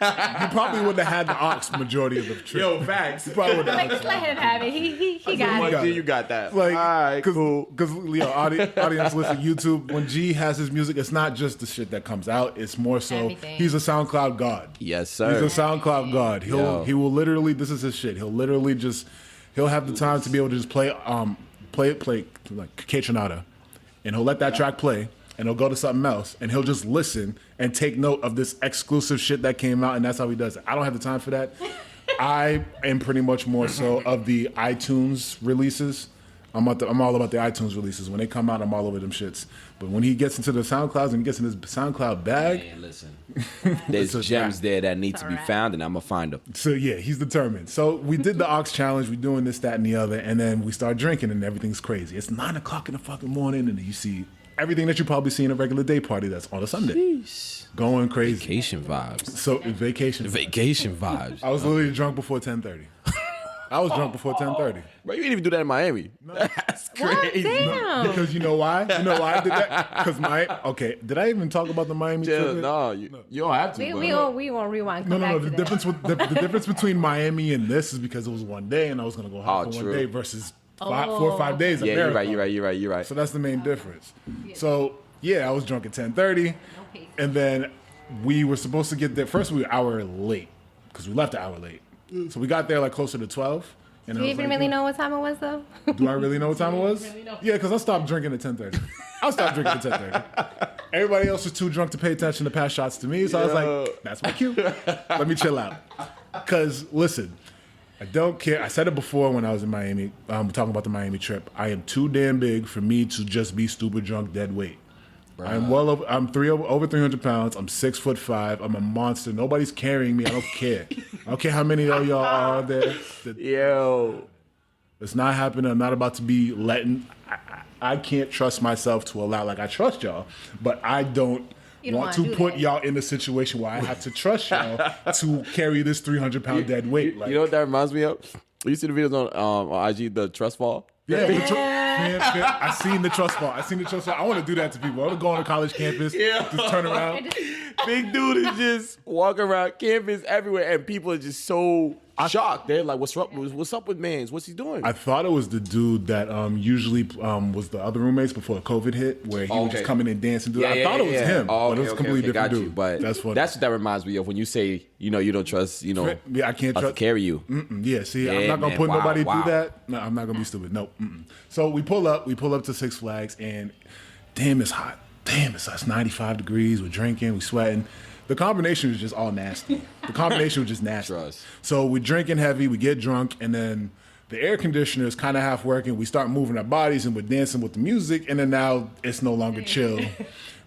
[SPEAKER 1] You probably wouldn't have had the Ox majority of the trip.
[SPEAKER 4] Yo, facts.
[SPEAKER 1] You probably wouldn't have.
[SPEAKER 2] Like, let him have it. He got it.
[SPEAKER 4] You got that.
[SPEAKER 1] Like,
[SPEAKER 4] all right, cool.
[SPEAKER 1] Because audience listen YouTube. When G has his music, it's not just the shit that comes out. It's more so
[SPEAKER 2] Everything.
[SPEAKER 1] he's a SoundCloud god.
[SPEAKER 4] Yes, sir.
[SPEAKER 1] He's a SoundCloud god. He will literally. This is his shit. He'll literally he'll have the time to be able to just play like Kaytranada, and he'll let that track play. And he'll go to something else, and he'll just listen and take note of this exclusive shit that came out, and that's how he does it. I don't have the time for that. I am pretty much more so of the iTunes releases. I'm all about the iTunes releases. When they come out, I'm all over them shits. But when he gets into the SoundClouds and he gets in his SoundCloud bag,
[SPEAKER 4] Man, listen, there's gems there that need to be found, and I'm gonna find them.
[SPEAKER 1] so yeah, he's determined. So we did the Aux challenge. We're doing this, that, and the other, and then we start drinking, and everything's crazy. It's 9 o'clock in the fucking morning, and you see everything that you probably see in a regular day party that's on a Sunday, going crazy.
[SPEAKER 4] Vacation vibes.
[SPEAKER 1] So vacation.
[SPEAKER 4] Vacation vibes.
[SPEAKER 1] I was literally drunk before 10:30. I was drunk before 10:30.
[SPEAKER 4] Bro, you didn't even do that in Miami. That's crazy.
[SPEAKER 2] Damn.
[SPEAKER 1] Because you know why? You know why I did that? Because did I even talk about the Miami trip?
[SPEAKER 4] No, you don't have to.
[SPEAKER 2] We won't rewind.
[SPEAKER 1] No,
[SPEAKER 2] Come back to
[SPEAKER 1] The
[SPEAKER 2] that.
[SPEAKER 1] difference with the difference between Miami and this is because it was one day, and I was gonna go hard for
[SPEAKER 4] true.
[SPEAKER 1] 1 day versus 4 or 5 days.
[SPEAKER 4] Yeah,
[SPEAKER 1] America.
[SPEAKER 4] you're right.
[SPEAKER 1] So that's the main difference. So yeah, I was drunk at 10:30, and then we were supposed to get there. First, we were an hour late because we left an hour late. So we got there like closer to 12. And
[SPEAKER 2] Do
[SPEAKER 1] I
[SPEAKER 2] you
[SPEAKER 1] was
[SPEAKER 2] even
[SPEAKER 1] like,
[SPEAKER 2] really know what time it was, though?
[SPEAKER 1] Do I really know what time it was? Yeah, because I stopped drinking at 10:30. I stopped drinking at 10:30. Everybody else was too drunk to pay attention to pass shots to me, so I was like, that's my cue. Let me chill out. Because, listen, I don't care. I said it before when I was in Miami, talking about the Miami trip. I am too damn big for me to just be stupid drunk, dead weight. I'm over 300 pounds. I'm 6'5". I'm a monster. Nobody's carrying me. I don't care. I don't care how many of y'all are there.
[SPEAKER 4] Yo.
[SPEAKER 1] It's not happening. I'm not about to be letting. I can't trust myself to allow. Like I trust y'all, but I don't
[SPEAKER 2] You don't
[SPEAKER 1] want
[SPEAKER 2] wanna
[SPEAKER 1] to
[SPEAKER 2] do
[SPEAKER 1] put
[SPEAKER 2] that.
[SPEAKER 1] y'all in a situation where I have to trust y'all to carry this 300-pound dead weight. Like,
[SPEAKER 4] You know what that reminds me of? You see the videos on IG, the trust fall?
[SPEAKER 1] yeah, man, I seen the trust fall. I want to do that to people. I want to go on a college campus, just turn around.
[SPEAKER 4] Big dude is just walking around campus everywhere, and people are just so shocked. They're like, "What's up with Mans? What's he doing?"
[SPEAKER 1] I thought it was the dude that usually was the other roommates before COVID hit, where he would just come in and dance and do it. I thought it was him, but it was a completely different dude.
[SPEAKER 4] But
[SPEAKER 1] that's funny.
[SPEAKER 4] That's what that reminds me of when you say, you don't trust,
[SPEAKER 1] Yeah, I can't
[SPEAKER 4] us to
[SPEAKER 1] trust.
[SPEAKER 4] carry you.
[SPEAKER 1] Yeah, see, I'm
[SPEAKER 4] Yeah,
[SPEAKER 1] not gonna
[SPEAKER 4] man.
[SPEAKER 1] put
[SPEAKER 4] Wow,
[SPEAKER 1] nobody
[SPEAKER 4] wow.
[SPEAKER 1] through that. No, I'm not gonna be stupid. Nope. So we pull up to Six Flags, and damn, it's hot. Damn, it's 95 degrees. We're drinking, we sweating. The combination was just all nasty.
[SPEAKER 4] Trust.
[SPEAKER 1] So we're drinking heavy, we get drunk, and then the air conditioner is kind of half working. We start moving our bodies, and we're dancing with the music, and then now it's no longer chill.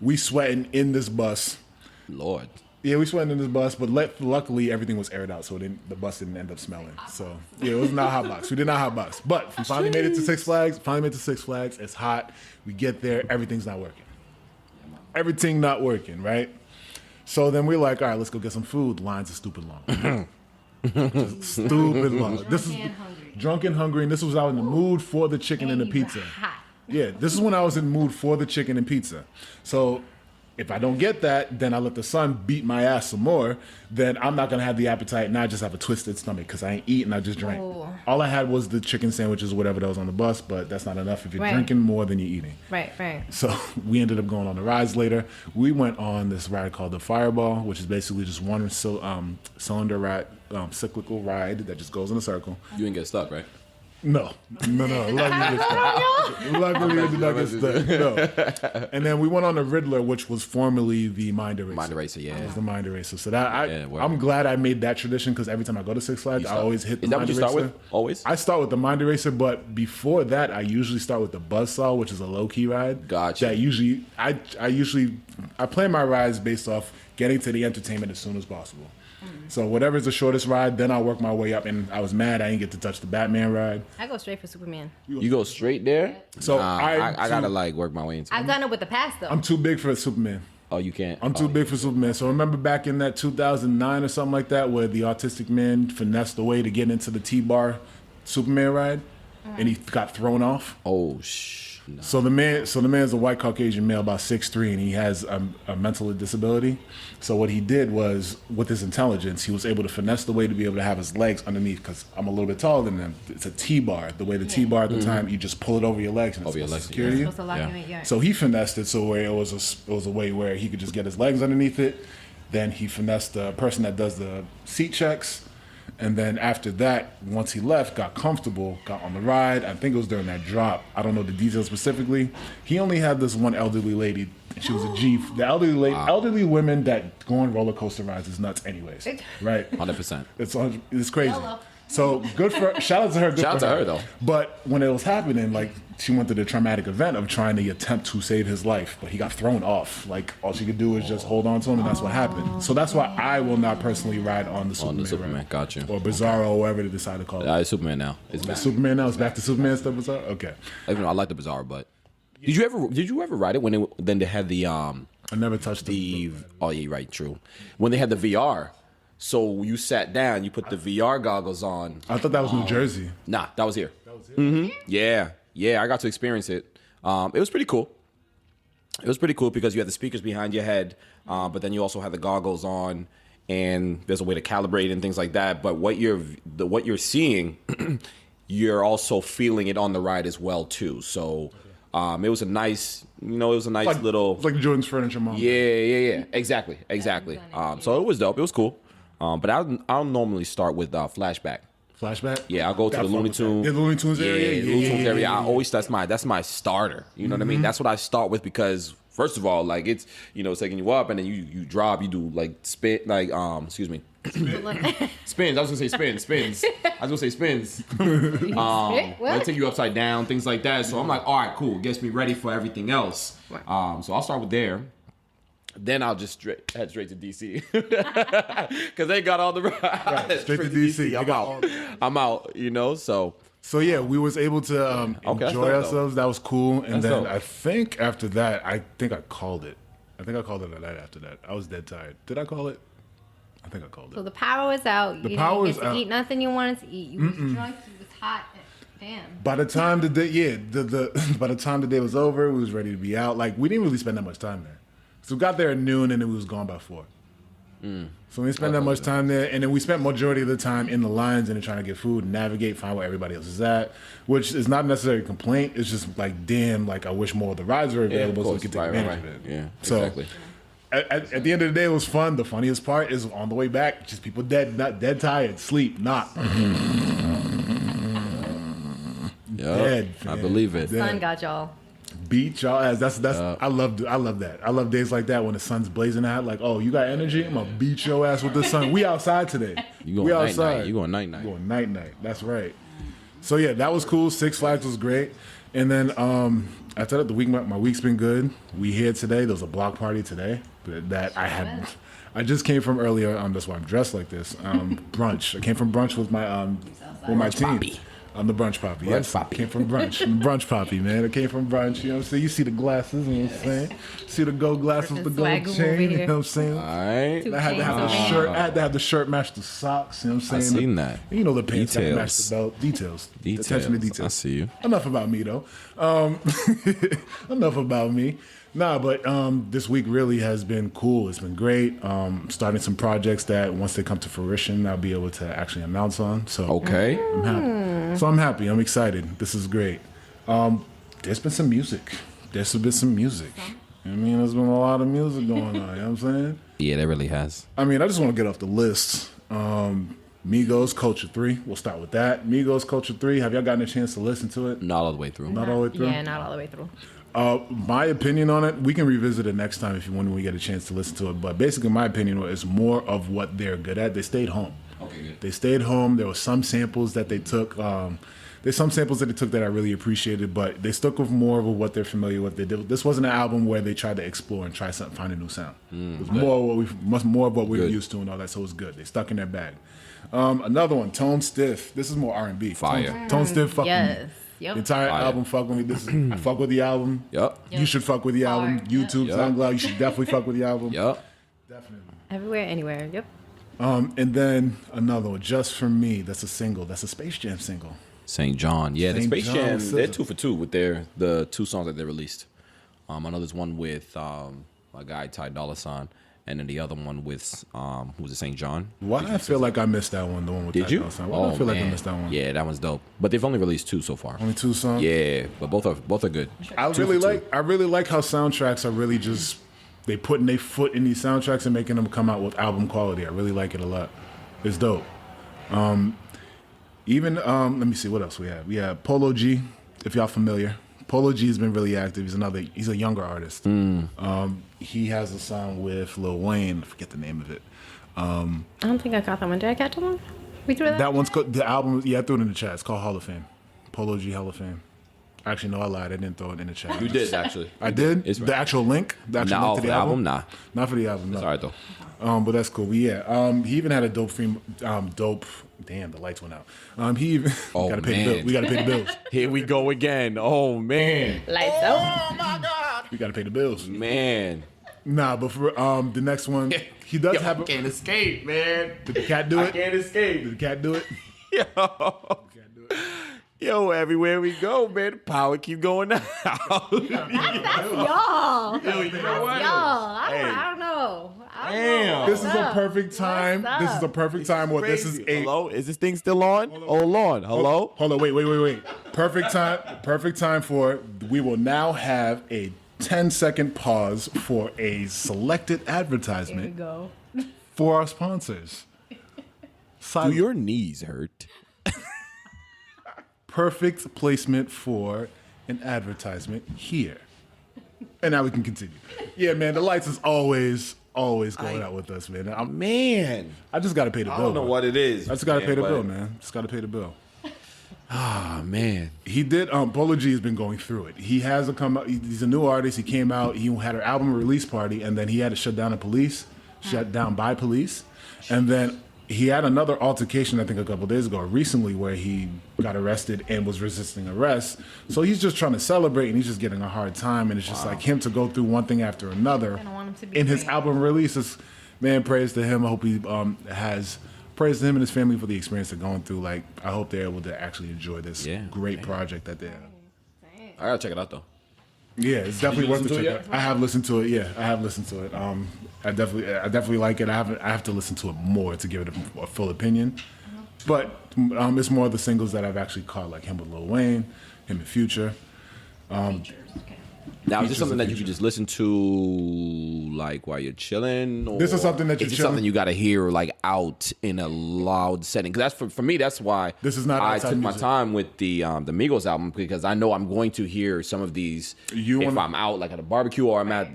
[SPEAKER 1] We sweating in this bus.
[SPEAKER 4] Lord.
[SPEAKER 1] Yeah, we sweating in this bus, but luckily everything was aired out, so the bus didn't end up smelling. So yeah, it was not Hotbox. We did not Hotbox, but we finally made it to Six Flags. It's hot. We get there, everything's not working. Everything not working, right? So then we're like, all right, let's go get some food. Lines are stupid long. Just stupid long. This is drunk and hungry, and this was I was in the mood for the chicken and the pizza. Yeah, this is when I was in the mood for the chicken and pizza. So if I don't get that, then I let the sun beat my ass some more. Then I'm not gonna have the appetite, and I just have a twisted stomach because I ain't eating. I just drank.
[SPEAKER 2] Oh.
[SPEAKER 1] All I had was the chicken sandwiches or whatever that was on the bus, but that's not enough if you're
[SPEAKER 2] Right.
[SPEAKER 1] drinking more than you're eating.
[SPEAKER 2] Right.
[SPEAKER 1] So we ended up going on the rides later. We went on this ride called the Fireball, which is basically just one cylinder ride, cyclical ride that just goes in a circle.
[SPEAKER 4] You didn't get stuck, right?
[SPEAKER 1] No. Luckily, it did not get stuck. No. And then we went on the Riddler, which was formerly the Mind Eraser.
[SPEAKER 4] Mind Eraser, yeah.
[SPEAKER 1] It was the Mind Eraser. So that
[SPEAKER 4] Yeah, word.
[SPEAKER 1] I'm glad I made that tradition because every time I go to Six Flags, I always hit the
[SPEAKER 4] Is that
[SPEAKER 1] Mind
[SPEAKER 4] what you
[SPEAKER 1] Eraser.
[SPEAKER 4] start with? Always?
[SPEAKER 1] I start with the Mind Eraser, but before that, I usually start with the Buzzsaw, which is a low key ride.
[SPEAKER 4] Gotcha.
[SPEAKER 1] That usually, I plan my rides based off getting to the entertainment as soon as possible. So whatever's the shortest ride, then I'll work my way up. And I was mad I didn't get to touch the Batman ride.
[SPEAKER 2] I go straight for Superman.
[SPEAKER 4] You go straight there?
[SPEAKER 1] So
[SPEAKER 4] Nah, I gotta like work my way into it.
[SPEAKER 2] I've done it with the past though.
[SPEAKER 1] I'm too big for Superman.
[SPEAKER 4] Oh, you can't?
[SPEAKER 1] I'm too big for Superman. So remember back in that 2009 or something like that, where the autistic man finessed the way to get into the T-bar Superman ride, and he got thrown off.
[SPEAKER 4] Oh, no.
[SPEAKER 1] So the man's a white Caucasian male, about 6'3", and he has a mental disability. So what he did was, with his intelligence, he was able to finesse the way to be able to have his legs underneath. Because I'm a little bit taller than him. It's a T-bar. The way the T-bar at the time, you just pull it over your legs and
[SPEAKER 4] Over your
[SPEAKER 1] it's
[SPEAKER 4] legs,
[SPEAKER 1] supposed to secure you.
[SPEAKER 2] supposed to lock you in, yeah.
[SPEAKER 1] So he finessed it so where it was a way where he could just get his legs underneath it. Then he finessed the person that does the seat checks. And then after that, once he left, got comfortable, got on the ride. I think it was during that drop. I don't know the details specifically. He only had this one elderly lady. She was a G. The elderly women that go on roller coaster rides is nuts anyways. Right?
[SPEAKER 4] 100%.
[SPEAKER 1] It's crazy.
[SPEAKER 2] YOLO.
[SPEAKER 1] So good for shout out to her. Good
[SPEAKER 4] Shout out
[SPEAKER 1] for
[SPEAKER 4] to her, though.
[SPEAKER 1] But when it was happening, like she went through the traumatic event of trying to attempt to save his life, but he got thrown off. Like all she could do is just hold on to him, and that's what happened. So that's why I will not personally ride on the Superman.
[SPEAKER 4] Superman, got you.
[SPEAKER 1] Or Bizarro, or whatever they decide to call it.
[SPEAKER 4] It's Superman now. It's back.
[SPEAKER 1] It's Superman now. It's back to Superman stuff. Bizarro. Okay.
[SPEAKER 4] Even though I like the Bizarro, but did you ever ride it when then they had the
[SPEAKER 1] I never touched
[SPEAKER 4] the oh yeah, right, true. When they had the VR. So you sat down, you put the VR goggles on.
[SPEAKER 1] I thought that was New Jersey.
[SPEAKER 4] Nah, that was here. Yeah, I got to experience it. It was pretty cool. It was pretty cool because you had the speakers behind your head, but then you also had the goggles on, and there's a way to calibrate and things like that. But what you're seeing, you're also feeling it on the ride as well too. So it was a nice, little.
[SPEAKER 1] It's like Jordan's Furniture Mall.
[SPEAKER 4] Yeah. Exactly. So it was dope. It was cool. But I'll normally start with flashback.
[SPEAKER 1] Flashback?
[SPEAKER 4] Yeah, I'll go to the Looney Tunes.
[SPEAKER 1] Yeah, the Looney Tunes area.
[SPEAKER 4] Yeah, Looney Tunes area. I always that's my starter. You know what I mean? That's what I start with because first of all, like it's taking you up and then you drop. You do like spin, like excuse me. Spins. I was gonna say spins. I was gonna say spins. They take you upside down, things like that. So I'm like, all right, cool. Gets me ready for everything else. So I'll start with there. Then I'll just head straight to DC because they got all the rides.
[SPEAKER 1] Right, straight to DC.
[SPEAKER 4] I'm out. So
[SPEAKER 1] yeah, we was able to enjoy ourselves. That was cool. And then I think after that, I called it. I think I called it a night after that. I was dead tired. Did I call it? I think I called it.
[SPEAKER 2] So the power was out. You didn't get to eat nothing you wanted to eat. You was drunk. You was hot. Damn.
[SPEAKER 1] By the time the day, by the time the day was over, we was ready to be out. Like we didn't really spend that much time there. So we got there at noon and it was gone by 4. So we didn't spend that much time there. And then we spent majority of the time in the lines and trying to get food, navigate, find where everybody else is at, which is not necessarily a complaint. It's just like, damn, like I wish more of the rides were available so we could take advantage of it.
[SPEAKER 4] Yeah,
[SPEAKER 1] so,
[SPEAKER 4] exactly.
[SPEAKER 1] At the end of the day, it was fun. The funniest part is on the way back, just people dead tired, sleep, not. Dead.
[SPEAKER 4] I believe it.
[SPEAKER 2] The sun got y'all.
[SPEAKER 1] Beat y'all ass. That's I love that. I love days like that when the sun's blazing out. Like, oh, you got energy? I'm gonna beat your ass with the sun. We outside today.
[SPEAKER 4] We outside. You going night night.
[SPEAKER 1] Going night night. That's right. So yeah, that was cool. Six Flags was great. And then after that, my week's been good. We here today. There was a block party today that I had. I just came from earlier. That's why I'm dressed like this. Brunch. I came from brunch with my team.
[SPEAKER 4] Poppy.
[SPEAKER 1] I'm the brunch poppy.
[SPEAKER 4] Brunch poppy.
[SPEAKER 1] Came from brunch. I'm the brunch poppy, man. I came from brunch. You know what I'm saying? You see the glasses, you know what I'm saying? See the gold glasses, the gold chain, you know what I'm saying?
[SPEAKER 4] All right.
[SPEAKER 1] I had to have the shirt. I had to have the shirt match the socks, you know what I'm saying?
[SPEAKER 4] I seen that.
[SPEAKER 1] You know the pants
[SPEAKER 4] Details.
[SPEAKER 1] gotta match the belt. Details. Attention to details.
[SPEAKER 4] I see you.
[SPEAKER 1] Enough about me, though. Enough about me. Nah, but this week really has been cool. It's been great. Starting some projects that once they come to fruition, I'll be able to actually announce on. So
[SPEAKER 4] Okay.
[SPEAKER 1] I'm happy. So I'm happy. I'm excited. This is great. There's been some music. There's been some music. I mean, there's been a lot of music going on. You know what I'm saying?
[SPEAKER 4] Yeah, that really has.
[SPEAKER 1] I mean, I just want to get off the list. Migos, Culture 3. We'll start with that. Migos, Culture 3. Have y'all gotten a chance to listen to it?
[SPEAKER 4] Not all the way through.
[SPEAKER 1] Not all the way through?
[SPEAKER 2] Yeah, not all the way through.
[SPEAKER 1] My opinion on it, we can revisit it next time when we get a chance to listen to it. But basically, my opinion is more of what they're good at. They stayed home.
[SPEAKER 4] Okay, good.
[SPEAKER 1] They stayed home. There were some samples that they took. There's some samples that they took that I really appreciated, but they stuck with more of what they're familiar with. They did. This wasn't an album where they tried to explore and try something, find a new sound. It was more of what we're used to and all that. So it was good. They stuck in their bag. Another one, Tone Stiff. This is more R&B.
[SPEAKER 4] Fire.
[SPEAKER 1] Tone Stiff. Fuck
[SPEAKER 2] Yes.
[SPEAKER 1] me.
[SPEAKER 2] Yep.
[SPEAKER 1] The entire album, fuck with me. I fuck with the album.
[SPEAKER 4] Yup.
[SPEAKER 1] You should fuck with the album.
[SPEAKER 2] Hard.
[SPEAKER 1] YouTube,
[SPEAKER 4] Yep.
[SPEAKER 1] SoundCloud, you should definitely fuck with the album.
[SPEAKER 4] Yup.
[SPEAKER 1] Definitely.
[SPEAKER 2] Everywhere, anywhere. Yep.
[SPEAKER 1] And then another one, Just For Me. That's a single. That's a Space Jam single.
[SPEAKER 4] St. John. Yeah, the
[SPEAKER 1] St.
[SPEAKER 4] Space
[SPEAKER 1] John
[SPEAKER 4] Jam,
[SPEAKER 1] says
[SPEAKER 4] they're
[SPEAKER 1] it.
[SPEAKER 4] 2 for 2 with the 2 songs that they released. I know there's one with my guy Ty Dolla $ign, and then the other one with who was it, St. John?
[SPEAKER 1] Why do I feel like I missed that one? The one with
[SPEAKER 4] Did
[SPEAKER 1] Ty
[SPEAKER 4] you?
[SPEAKER 1] Dolla $ign. Why do I feel like I missed that one?
[SPEAKER 4] Yeah, that one's dope. But they've only released 2 so far.
[SPEAKER 1] Only 2 songs.
[SPEAKER 4] Yeah, but both are good.
[SPEAKER 1] I really like how soundtracks are really just they putting their foot in these soundtracks and making them come out with album quality. I really like it a lot. It's dope. Even let me see what else we have. We have Polo G, if y'all familiar. Polo G has been really active. He's a younger artist. He has a song with Lil Wayne. I forget the name of it.
[SPEAKER 2] I don't think I got that one. Did I catch that one? We threw that.
[SPEAKER 1] That one's called, the album. Yeah, I threw it in the chat. It's called Hall of Fame. Polo G Hall of Fame. Actually, no, I lied. I didn't throw it in the chat.
[SPEAKER 4] You did actually.
[SPEAKER 1] I did.
[SPEAKER 4] It's
[SPEAKER 1] The
[SPEAKER 4] right.
[SPEAKER 1] actual link. The actual
[SPEAKER 4] Nah,
[SPEAKER 1] link to the album.
[SPEAKER 4] Nah,
[SPEAKER 1] Not for the album. No.
[SPEAKER 4] it's all right though.
[SPEAKER 1] But that's cool. But yeah, he even had a dope dope. Damn, the lights went out. He even
[SPEAKER 4] Oh,
[SPEAKER 1] gotta pay the
[SPEAKER 4] man.
[SPEAKER 1] bill. We gotta pay the bills.
[SPEAKER 4] Here we go again. Oh man,
[SPEAKER 2] Lights out.
[SPEAKER 1] We gotta pay the bills.
[SPEAKER 4] man.
[SPEAKER 1] Nah, but for the next one, he does have. A,
[SPEAKER 4] can't escape, man.
[SPEAKER 1] did the cat do it?
[SPEAKER 4] Can't escape.
[SPEAKER 1] Did the cat do it?
[SPEAKER 4] Yo. Yo, everywhere we go, man, the power keep going down.
[SPEAKER 2] That's y'all.
[SPEAKER 4] you know what?
[SPEAKER 2] Y'all. I don't know.
[SPEAKER 4] Damn.
[SPEAKER 1] This is a perfect time.
[SPEAKER 2] What's
[SPEAKER 1] This is a
[SPEAKER 2] up?
[SPEAKER 1] perfect time where this is a.
[SPEAKER 4] Hello? Is this thing still on? Hold on. Hello?
[SPEAKER 1] Hold on. Wait. Perfect time. Perfect time for. We will now have a 10-second pause for a selected
[SPEAKER 2] Here we
[SPEAKER 1] advertisement
[SPEAKER 2] go.
[SPEAKER 1] for our sponsors.
[SPEAKER 4] Do your knees hurt?
[SPEAKER 1] Perfect placement for an advertisement here. And now we can continue. Yeah, man, the lights is always going out with us, man.
[SPEAKER 4] Man.
[SPEAKER 1] I just got to pay the bill.
[SPEAKER 4] I don't know what it is.
[SPEAKER 1] I just got to pay the
[SPEAKER 4] but-
[SPEAKER 1] bill, man. Just got to pay the bill.
[SPEAKER 4] Ah, man.
[SPEAKER 1] He did. Polo G has been going through it. He has a come out. He's a new artist. He came out. He had an album release party, and then he had to shut down by police, and then he had another altercation. I think a couple days ago, recently, where he got arrested and was resisting arrest. So he's just trying to celebrate, and he's just getting a hard time. And it's just like him to go through one thing after another.
[SPEAKER 2] I don't want him to be
[SPEAKER 1] In his
[SPEAKER 2] great.
[SPEAKER 1] album releases, man, praise to him. I hope he has. Praise to him and his family for the experience they're going through. Like, I hope they're able to actually enjoy this great project that they have.
[SPEAKER 4] I gotta check it out though.
[SPEAKER 1] Yeah, it's definitely
[SPEAKER 4] you
[SPEAKER 1] worth the
[SPEAKER 4] listen
[SPEAKER 1] check.
[SPEAKER 4] to it
[SPEAKER 1] I have listened to it. Yeah, I have listened to it. I definitely like it. I have to listen to it more to give it a full opinion. But it's more of the singles that I've actually caught, like him with Lil Wayne, him in Future.
[SPEAKER 4] Now, is this
[SPEAKER 1] Features
[SPEAKER 4] something
[SPEAKER 1] of
[SPEAKER 4] that you
[SPEAKER 1] features.
[SPEAKER 4] can just listen to, like, while you're chilling? Or
[SPEAKER 1] This is something that you're
[SPEAKER 4] is it
[SPEAKER 1] chilling-
[SPEAKER 4] something you got to hear, like, out in a loud setting? Because that's for me. That's why
[SPEAKER 1] This is not
[SPEAKER 4] I
[SPEAKER 1] outside
[SPEAKER 4] took my
[SPEAKER 1] music.
[SPEAKER 4] time with the Migos album, because I know I'm going to hear some of these if I'm out, like at a barbecue, or I'm at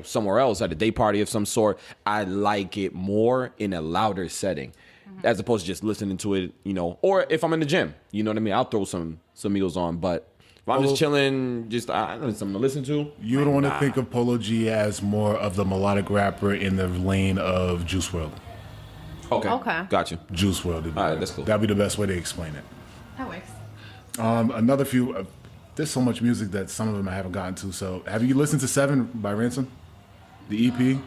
[SPEAKER 4] somewhere else at a day party of some sort. I like it more in a louder setting, as opposed to just listening to it, or if I'm in the gym, you know what I mean? I'll throw some Migos on, but if I'm just chilling, I don't know, something to listen to.
[SPEAKER 1] You don't want to think of Polo G as more of the melodic rapper in the lane of Juice WRLD.
[SPEAKER 2] Okay.
[SPEAKER 4] Gotcha.
[SPEAKER 1] Juice WRLD.
[SPEAKER 4] All right, that's cool.
[SPEAKER 1] That'd be the best way to explain it.
[SPEAKER 2] That works.
[SPEAKER 1] Another few. There's so much music that some of them I haven't gotten to. So, have you listened to 7 by Ransom, the EP?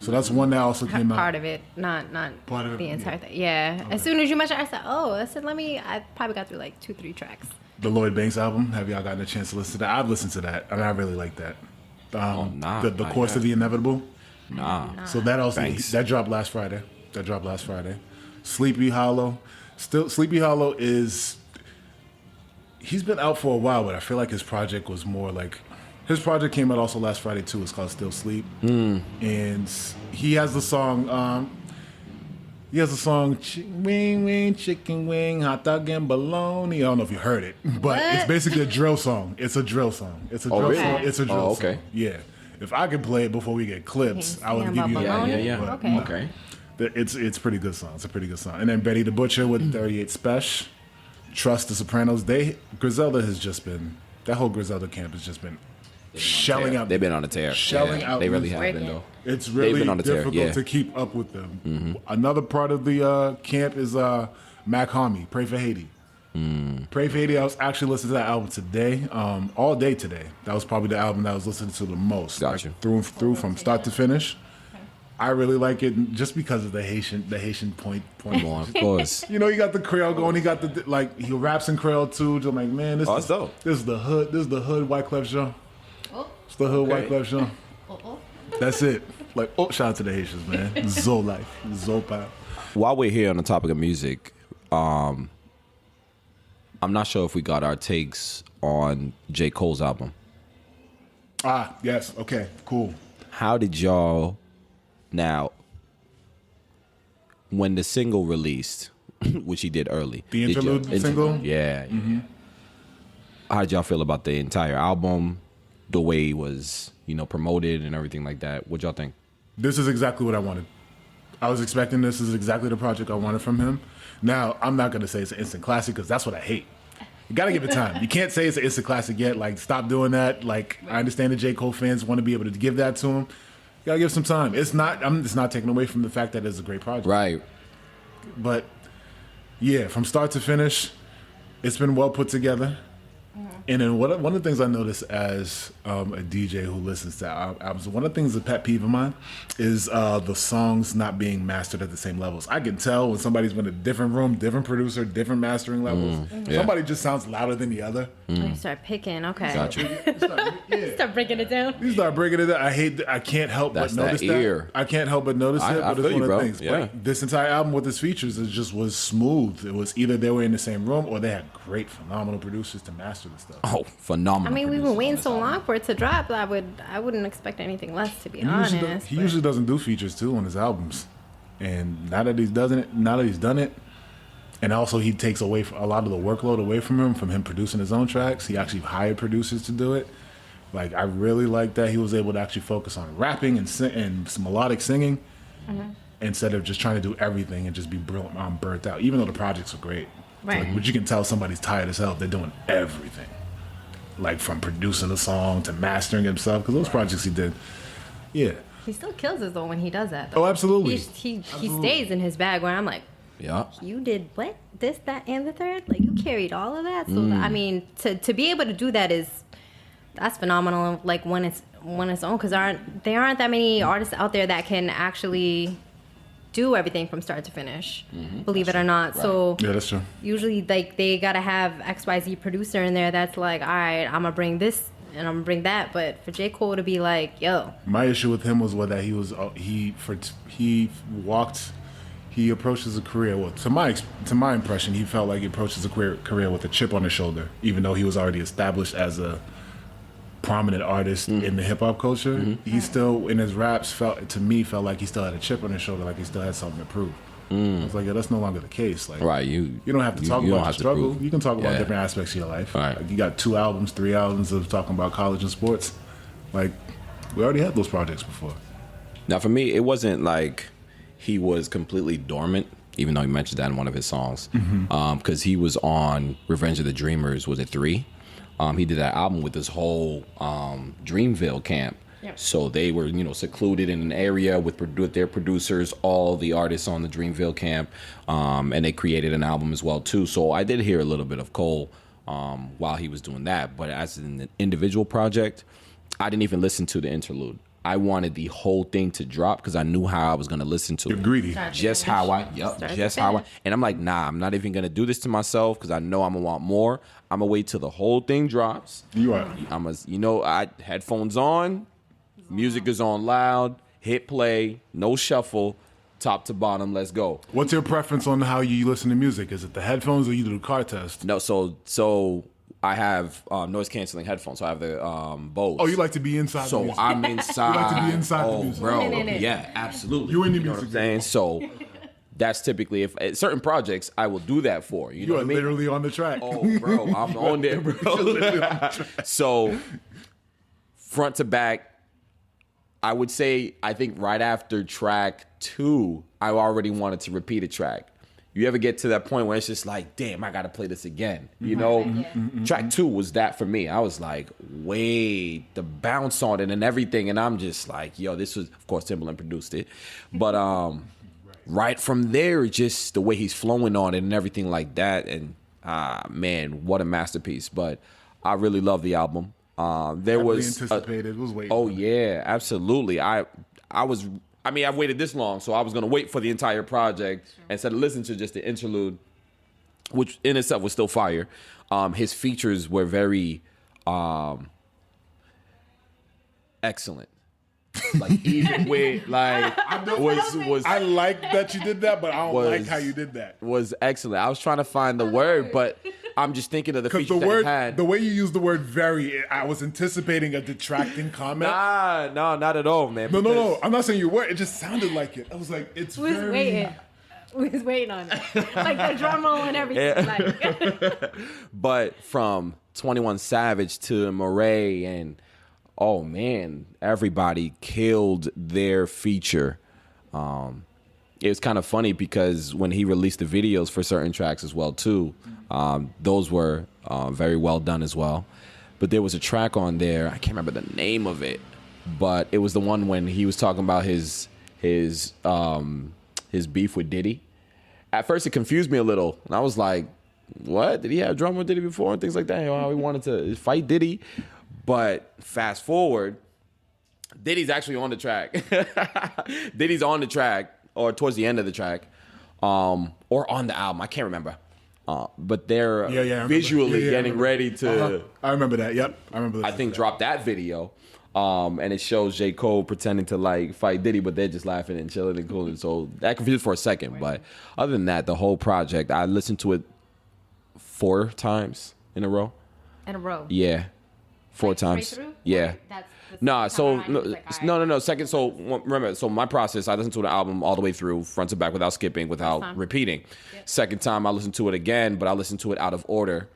[SPEAKER 1] So that's one that also came out.
[SPEAKER 2] Part of it, not
[SPEAKER 1] Part of it,
[SPEAKER 2] the entire
[SPEAKER 1] yeah.
[SPEAKER 2] thing. Yeah. As soon as you mentioned, I said, I probably got through like 2-3 tracks.
[SPEAKER 1] The Lloyd Banks album. Have y'all gotten a chance to listen to that? I've listened to that, and I really like that.
[SPEAKER 4] nah,
[SPEAKER 1] the
[SPEAKER 4] not
[SPEAKER 1] Course
[SPEAKER 4] yet.
[SPEAKER 1] of the Inevitable.
[SPEAKER 4] Nah.
[SPEAKER 1] So that also
[SPEAKER 4] Thanks.
[SPEAKER 1] that dropped last Friday. Sleepy Hollow. Still, Sleepy Hollow is. He's been out for a while, but I feel like his project was more like. His project came out also last Friday too. It's called Still Sleep, and he has the song. Wing wing chicken wing hot dog and bologna. I don't know if you heard it, but it's
[SPEAKER 2] What?
[SPEAKER 1] basically a drill song. It's a drill song. It's a drill
[SPEAKER 4] really?
[SPEAKER 1] song. It's a drill
[SPEAKER 4] okay.
[SPEAKER 1] song. Yeah. If I could play it before we get clips, I would give you.
[SPEAKER 2] Yeah.
[SPEAKER 1] but
[SPEAKER 2] Okay.
[SPEAKER 1] no.
[SPEAKER 4] Okay.
[SPEAKER 1] It's a pretty good song. It's a pretty good song. And then Betty the Butcher with 38 Special. Trust the Sopranos. Griselda has just been, that whole Griselda camp has just been shelling out.
[SPEAKER 4] They've been on a tear.
[SPEAKER 1] Shelling out
[SPEAKER 4] They really
[SPEAKER 1] music.
[SPEAKER 4] have been though.
[SPEAKER 1] It's
[SPEAKER 4] They've
[SPEAKER 1] really
[SPEAKER 4] been on a tear,
[SPEAKER 1] difficult
[SPEAKER 4] yeah.
[SPEAKER 1] to keep up with them. Another part of the camp is Mac Homie, Pray for Haiti. Pray for Haiti, I was actually listening to that album today, all day today. That was probably the album that I was listening to the most.
[SPEAKER 4] Gotcha.
[SPEAKER 1] Like, through and through from start to finish. I really like it just because of the Haitian point.
[SPEAKER 4] Come on, of course.
[SPEAKER 1] You know, you got the Creole going. He got he raps in Creole too. Just like, man, this
[SPEAKER 4] Oh,
[SPEAKER 1] is
[SPEAKER 4] that's dope.
[SPEAKER 1] This is the hood. This is the hood Wyclef Jean.
[SPEAKER 2] Oh.
[SPEAKER 1] It's the hood
[SPEAKER 4] Okay.
[SPEAKER 1] Wyclef Jean. That's it. Like, shout out to the Haitians, man. Zo life, Zo pop.
[SPEAKER 4] While we're here on the topic of music, I'm not sure if we got our takes on J. Cole's album.
[SPEAKER 1] Ah, yes. Okay, cool.
[SPEAKER 4] How did y'all now? When the single released, which he did early,
[SPEAKER 1] The
[SPEAKER 4] did
[SPEAKER 1] interlude
[SPEAKER 4] y'all-
[SPEAKER 1] single?
[SPEAKER 4] yeah. How did y'all feel about the entire album, the way it was, promoted and everything like that? What y'all think?
[SPEAKER 1] This is exactly what I wanted. I was expecting this is exactly the project I wanted from him. Now, I'm not going to say it's an instant classic because that's what I hate. You got to give it time. You can't say it's an instant classic yet. Like, stop doing that. Like, I understand the J. Cole fans want to be able to give that to him. You got to give some time. It's not taking away from the fact that it's a great project.
[SPEAKER 4] Right.
[SPEAKER 1] But, yeah, from start to finish, it's been well put together. And then one of the things I noticed as a DJ who listens to albums, one of the things that's a pet peeve of mine is the songs not being mastered at the same levels. I can tell when somebody's in a different room, different producer, different mastering levels. Somebody just sounds louder than the other.
[SPEAKER 2] You start picking, okay.
[SPEAKER 4] Gotcha.
[SPEAKER 2] Start breaking it down.
[SPEAKER 1] You start breaking it down. I can't help but notice that. I can't help but notice it, but it's one of the things.
[SPEAKER 4] Yeah.
[SPEAKER 1] But this entire album with its features, it just was smooth. It was either they were in the same room or they had great, phenomenal producers to master the stuff.
[SPEAKER 4] Oh, phenomenal.
[SPEAKER 2] I mean, we've been waiting so long for it to drop. I wouldn't expect anything less, to be honest.
[SPEAKER 1] He usually doesn't do features too on his albums, and now that he's done it, and also he takes away a lot of the workload away from him producing his own tracks. He actually hired producers to do it. Like, I really like that he was able to actually focus on rapping and some melodic singing instead of just trying to do everything and just be burnt out. Even though the projects are great,
[SPEAKER 2] Right.
[SPEAKER 1] But you can tell somebody's tired as hell. They're doing everything. Like, from producing a song to mastering himself, because those projects he did, yeah.
[SPEAKER 2] He still kills us though when he does that. Though.
[SPEAKER 1] Oh, absolutely.
[SPEAKER 2] He stays in his bag where I'm like,
[SPEAKER 4] Yeah.
[SPEAKER 2] you did what? This, that, and the third? Like, you carried all of that? So, I mean, to be able to do that that's phenomenal. Like, when it's own, because there aren't that many artists out there that can actually do everything from start to finish, believe it or not. Right. So
[SPEAKER 1] yeah, that's true.
[SPEAKER 2] Usually, like, they gotta have XYZ producer in there that's like, all right, I'm gonna bring this and I'm gonna bring that. But for J. Cole to be like, yo,
[SPEAKER 1] my issue with him was that he approaches a career. Well, to my impression, he felt like he approaches a career with a chip on his shoulder, even though he was already established as a prominent artist in the hip hop culture. He still, in his raps, felt like he still had a chip on his shoulder, like he still had something to prove. I was like, yeah, that's no longer the case. Like,
[SPEAKER 4] Right.
[SPEAKER 1] You don't have to talk about your struggle. You can talk about
[SPEAKER 4] Yeah.
[SPEAKER 1] different aspects of your life.
[SPEAKER 4] Right.
[SPEAKER 1] Like, you got 2 albums, 3 albums of talking about college and sports. Like, we already had those projects before.
[SPEAKER 4] Now, for me, it wasn't like he was completely dormant, even though he mentioned that in one of his songs, because he was on Revenge of the Dreamers. Was it 3? He did that album with this whole Dreamville camp. Yep. So they were, secluded in an area with their producers, all the artists on the Dreamville camp, and they created an album as well too. So I did hear a little bit of Cole while he was doing that, but as an individual project, I didn't even listen to the interlude. I wanted the whole thing to drop because I knew how I was going to listen to it.
[SPEAKER 1] You're greedy.
[SPEAKER 4] And I'm like, nah, I'm not even going to do this to myself because I know I'm going to want more. I'm going to wait till the whole thing drops.
[SPEAKER 1] You are.
[SPEAKER 4] I headphones on, music is on loud, hit play, no shuffle, top to bottom, let's go.
[SPEAKER 1] What's your preference on how you listen to music? Is it the headphones or you do the car test?
[SPEAKER 4] No, so I have noise canceling headphones. So I have the Bose.
[SPEAKER 1] Oh, you like to be inside the music.
[SPEAKER 4] So I'm inside.
[SPEAKER 1] You like to be inside the music.
[SPEAKER 4] Bro. Yeah, absolutely.
[SPEAKER 1] You in the
[SPEAKER 4] know
[SPEAKER 1] music.
[SPEAKER 4] what I'm saying? So that's typically, if at certain projects, I will do that for. You know
[SPEAKER 1] are
[SPEAKER 4] what I mean?
[SPEAKER 1] literally on the track.
[SPEAKER 4] Oh, bro, I'm on there, bro. So front to back, I would say, I think right after track 2, I already wanted to repeat a track. You ever get to that point where it's just like, damn, I got to play this again? You know? Track 2 was that for me. I was like, wait, the bounce on it and everything. And I'm just like, yo, this was, of course, Timbaland produced it. But right from there, just the way he's flowing on it and everything like that. And man, what a masterpiece. But I really love the album. There was
[SPEAKER 1] anticipated. Was waiting.
[SPEAKER 4] Oh, yeah, absolutely. I've waited this long, so I was going to wait for the entire project instead of listening to just the interlude, which in itself was still fire. His features were very excellent. Like, even with, like,
[SPEAKER 1] I like that you did that, but I don't like how you did that.
[SPEAKER 4] Was excellent. I was trying to find the word, but I'm just thinking of the features that it had.
[SPEAKER 1] The way you used the word "very," I was anticipating a detracting comment.
[SPEAKER 4] No, not at all, man.
[SPEAKER 1] No. I'm not saying you were. It just sounded like it. I was like, it's
[SPEAKER 2] we was waiting on it, like the drum roll and everything. Like.
[SPEAKER 4] But from 21 Savage to Murray and oh man, everybody killed their feature. it was kind of funny because when he released the videos for certain tracks as well too, those were very well done as well. But there was a track on there, I can't remember the name of it, but it was the one when he was talking about his beef with Diddy. At first, it confused me a little, and I was like, "What? Did he have drama with Diddy before and things like that? How he wanted to fight Diddy?" But fast forward, Diddy's actually on the track. Diddy's on the track, or towards the end of the track, or on the album. I can't remember. But they're visually getting ready to.
[SPEAKER 1] I remember that. Yep, I remember that.
[SPEAKER 4] I think drop that video. And it shows J. Cole pretending to like fight Diddy, but they're just laughing and chilling and cool. And so that confused for a second. But other than that, the whole project, I listened to it 4 times in a row.
[SPEAKER 2] In a row?
[SPEAKER 4] Yeah. 4 times.
[SPEAKER 2] Through?
[SPEAKER 4] Yeah.
[SPEAKER 2] That's
[SPEAKER 4] Nah, so
[SPEAKER 2] like,
[SPEAKER 4] no. Second, so remember, so my process, I listened to the album all the way through, front to back, without skipping, without repeating. Yep. Second time, I listened to it again, but I listened to it out of order.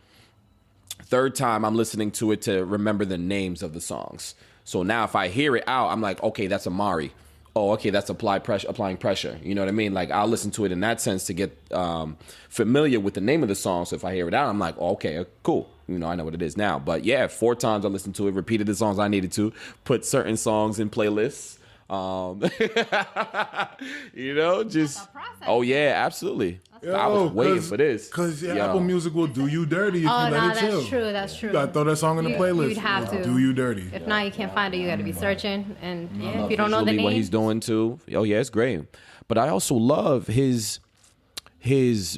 [SPEAKER 4] Third time, I'm listening to it to remember the names of the songs. So now if I hear it out, I'm like, okay, that's Amari. Oh, okay, that's applying pressure. You know what I mean? Like, I'll listen to it in that sense to get familiar with the name of the song. So if I hear it out, I'm like, oh, okay, cool. You know, I know what it is now. But yeah, 4 times I listened to it, repeated the songs I needed to, put certain songs in playlists. You know, just, oh yeah, absolutely. I was waiting for this.
[SPEAKER 1] Because Apple Music will do you dirty if you let it chill.
[SPEAKER 2] That's true.
[SPEAKER 1] You got to throw that song in the playlist.
[SPEAKER 2] You'd have to.
[SPEAKER 1] Do you dirty.
[SPEAKER 2] If not, you can't find it. You got to be searching. And if you don't know the
[SPEAKER 4] Visually
[SPEAKER 2] name.
[SPEAKER 4] what he's doing too. Oh yeah, it's great. But I also love his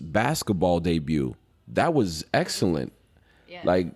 [SPEAKER 4] basketball debut. That was excellent. Yeah. Like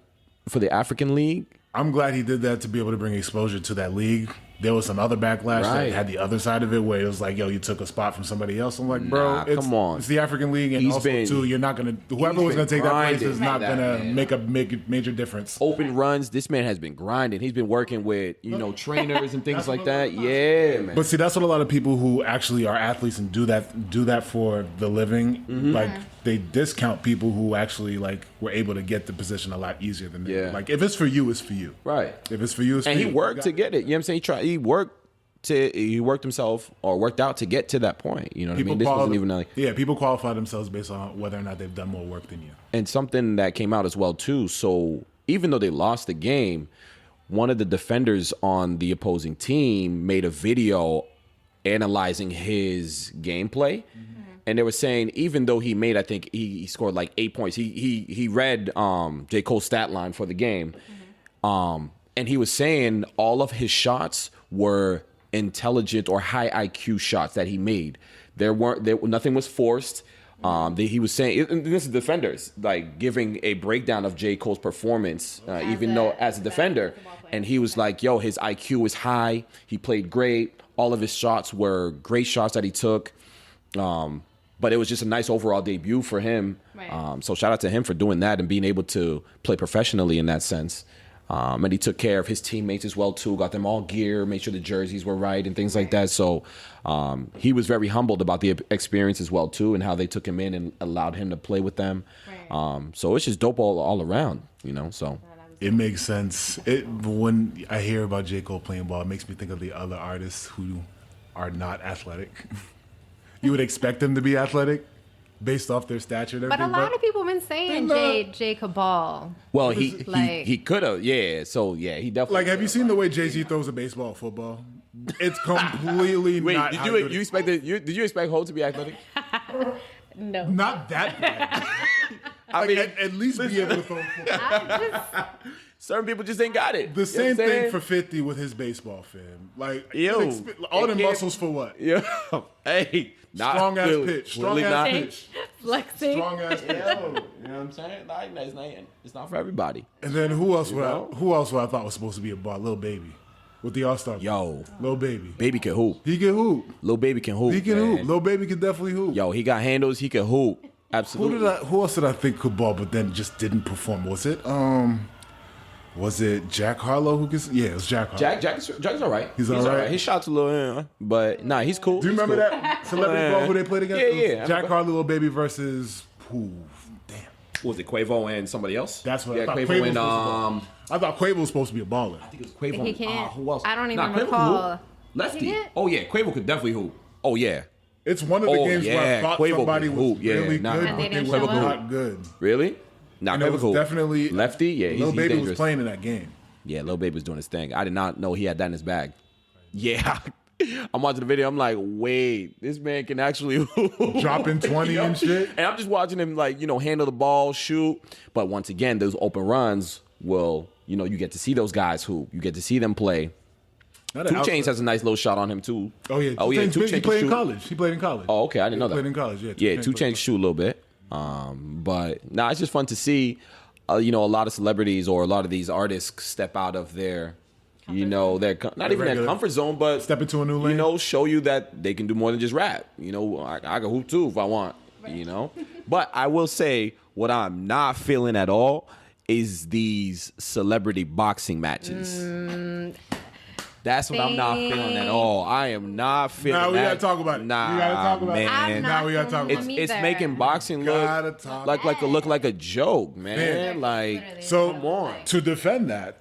[SPEAKER 4] for the African League.
[SPEAKER 1] I'm glad he did that to be able to bring exposure to that league. There was some other backlash that had the other side of it where it was like, yo, you took a spot from somebody else. I'm like, bro,
[SPEAKER 4] come on.
[SPEAKER 1] It's the African League, and too, you're not going to, whoever was going to take that place is not going to make a major difference.
[SPEAKER 4] Open runs, this man has been grinding. He's been working with, trainers and things like that. Yeah, man.
[SPEAKER 1] But see, that's what a lot of people who actually are athletes and do that for the living, like they discount people who actually like were able to get the position a lot easier than them. Yeah. Like if it's for you, it's for you.
[SPEAKER 4] Right.
[SPEAKER 1] If it's for you, it's for you.
[SPEAKER 4] And he worked to get it. You know what I'm saying? He worked himself or worked out to get to that point. You know what I mean? This wasn't even like,
[SPEAKER 1] people qualify themselves based on whether or not they've done more work than you.
[SPEAKER 4] And something that came out as well too. So even though they lost the game, one of the defenders on the opposing team made a video analyzing his gameplay. And they were saying, even though he made, I think he scored like 8 points. He read J. Cole's stat line for the game. And he was saying all of his shots were intelligent or high IQ shots that he made. Nothing was forced. He was saying, and this is defenders, like giving a breakdown of J. Cole's performance, as a defender. And he was like, yo, his IQ is high. He played great. All of his shots were great shots that he took. But it was just a nice overall debut for him. Right. So shout out to him for doing that and being able to play professionally in that sense. And he took care of his teammates as well too, got them all gear, made sure the jerseys were right and things like that. So he was very humbled about the experience as well too, and how they took him in and allowed him to play with them. Right. So it's just dope all around, so.
[SPEAKER 1] It makes sense. When I hear about J. Cole playing ball, it makes me think of the other artists who are not athletic. You would expect them to be athletic based off their stature and everything.
[SPEAKER 2] But a lot of people have been saying J. Cabal.
[SPEAKER 4] Well, he could have, yeah. So, yeah, he definitely.
[SPEAKER 1] Like, have you seen the way Jay-Z throws a baseball or football? It's completely not.
[SPEAKER 4] Wait, did you expect Ho to be athletic?
[SPEAKER 2] No.
[SPEAKER 1] Not that bad. I mean, at least be able to throw football.
[SPEAKER 4] Certain people just ain't got it.
[SPEAKER 1] The same thing for 50 with his baseball, fam. Like, all the muscles for what?
[SPEAKER 4] Yeah. Hey.
[SPEAKER 1] Strong ass pitch. Strong ass pitch.
[SPEAKER 2] Flexing.
[SPEAKER 1] Strong ass pitch.
[SPEAKER 4] You know what I'm saying? Like, it's not for everybody.
[SPEAKER 1] And then who else would I thought was supposed to be a bar? Lil Baby. With the All-Star.
[SPEAKER 4] Yo.
[SPEAKER 1] Lil Baby.
[SPEAKER 4] Baby can hoop.
[SPEAKER 1] He can hoop.
[SPEAKER 4] Lil Baby can hoop.
[SPEAKER 1] He can hoop. Lil Baby can definitely hoop.
[SPEAKER 4] Yo, he got handles. He can hoop. Absolutely.
[SPEAKER 1] Who else did I think could ball but then just didn't perform? Was it Jack Harlow who gets? Yeah, it was Jack Harlow.
[SPEAKER 4] Jack's all right.
[SPEAKER 1] He's all right.
[SPEAKER 4] His shots a little, but nah, he's cool.
[SPEAKER 1] Do you remember that celebrity ball who they played against?
[SPEAKER 4] Yeah.
[SPEAKER 1] Jack Harlow, Lil Baby versus who? Damn.
[SPEAKER 4] Was it Quavo and somebody else?
[SPEAKER 1] That's what
[SPEAKER 4] I thought.
[SPEAKER 1] Quavo and I thought Quavo was supposed to be a baller.
[SPEAKER 4] I think it was Quavo.
[SPEAKER 2] He can't.
[SPEAKER 4] Who else?
[SPEAKER 2] I don't even recall.
[SPEAKER 4] Lefty. Oh yeah, Quavo could definitely hoop. Oh yeah.
[SPEAKER 1] It's one of the games where I thought
[SPEAKER 4] Quavo
[SPEAKER 1] somebody
[SPEAKER 4] could
[SPEAKER 1] was
[SPEAKER 4] hoop. Yeah,
[SPEAKER 1] really
[SPEAKER 4] nah.
[SPEAKER 1] good,
[SPEAKER 2] And
[SPEAKER 1] but
[SPEAKER 2] they
[SPEAKER 1] they
[SPEAKER 2] didn't
[SPEAKER 1] were
[SPEAKER 2] show up.
[SPEAKER 1] not good.
[SPEAKER 4] Really? Nah,
[SPEAKER 1] And it
[SPEAKER 4] Quavo
[SPEAKER 1] was
[SPEAKER 4] cool.
[SPEAKER 1] definitely
[SPEAKER 4] Lefty. Yeah,
[SPEAKER 1] Lil
[SPEAKER 4] he's
[SPEAKER 1] Baby
[SPEAKER 4] dangerous.
[SPEAKER 1] was playing in that game.
[SPEAKER 4] Yeah, Lil Baby was doing his thing. I did not know he had that in his bag. Yeah. I'm watching the video. I'm like, wait, this man can actually
[SPEAKER 1] Dropping 20 and shit.
[SPEAKER 4] And I'm just watching him, like, handle the ball, shoot. But once again, those open runs will, you get to see those guys hoop. You get to see them play. 2 Chainz has a nice little shot on him, too.
[SPEAKER 1] Oh, yeah. 2
[SPEAKER 4] 2
[SPEAKER 1] Chainz, he played in college. He played in college.
[SPEAKER 4] Oh, okay. I didn't know that.
[SPEAKER 1] Played in college, yeah.
[SPEAKER 4] Yeah, 2 Chainz shoot a little bit. But it's just fun to see, a lot of celebrities or a lot of these artists step out of their, their not even their comfort zone, but
[SPEAKER 1] step into a new lane.
[SPEAKER 4] Show you that they can do more than just rap. I can hoop too if I want. But I will say what I'm not feeling at all is these celebrity boxing matches. That's what I'm not feeling at all. I am not feeling that.
[SPEAKER 1] Now we gotta talk about it.
[SPEAKER 4] Nah,
[SPEAKER 1] we gotta talk about
[SPEAKER 4] man.
[SPEAKER 1] it. Now we gotta talk about it.
[SPEAKER 4] It's making boxing look like a joke, man. Like,
[SPEAKER 1] So
[SPEAKER 4] come on.
[SPEAKER 1] to defend that,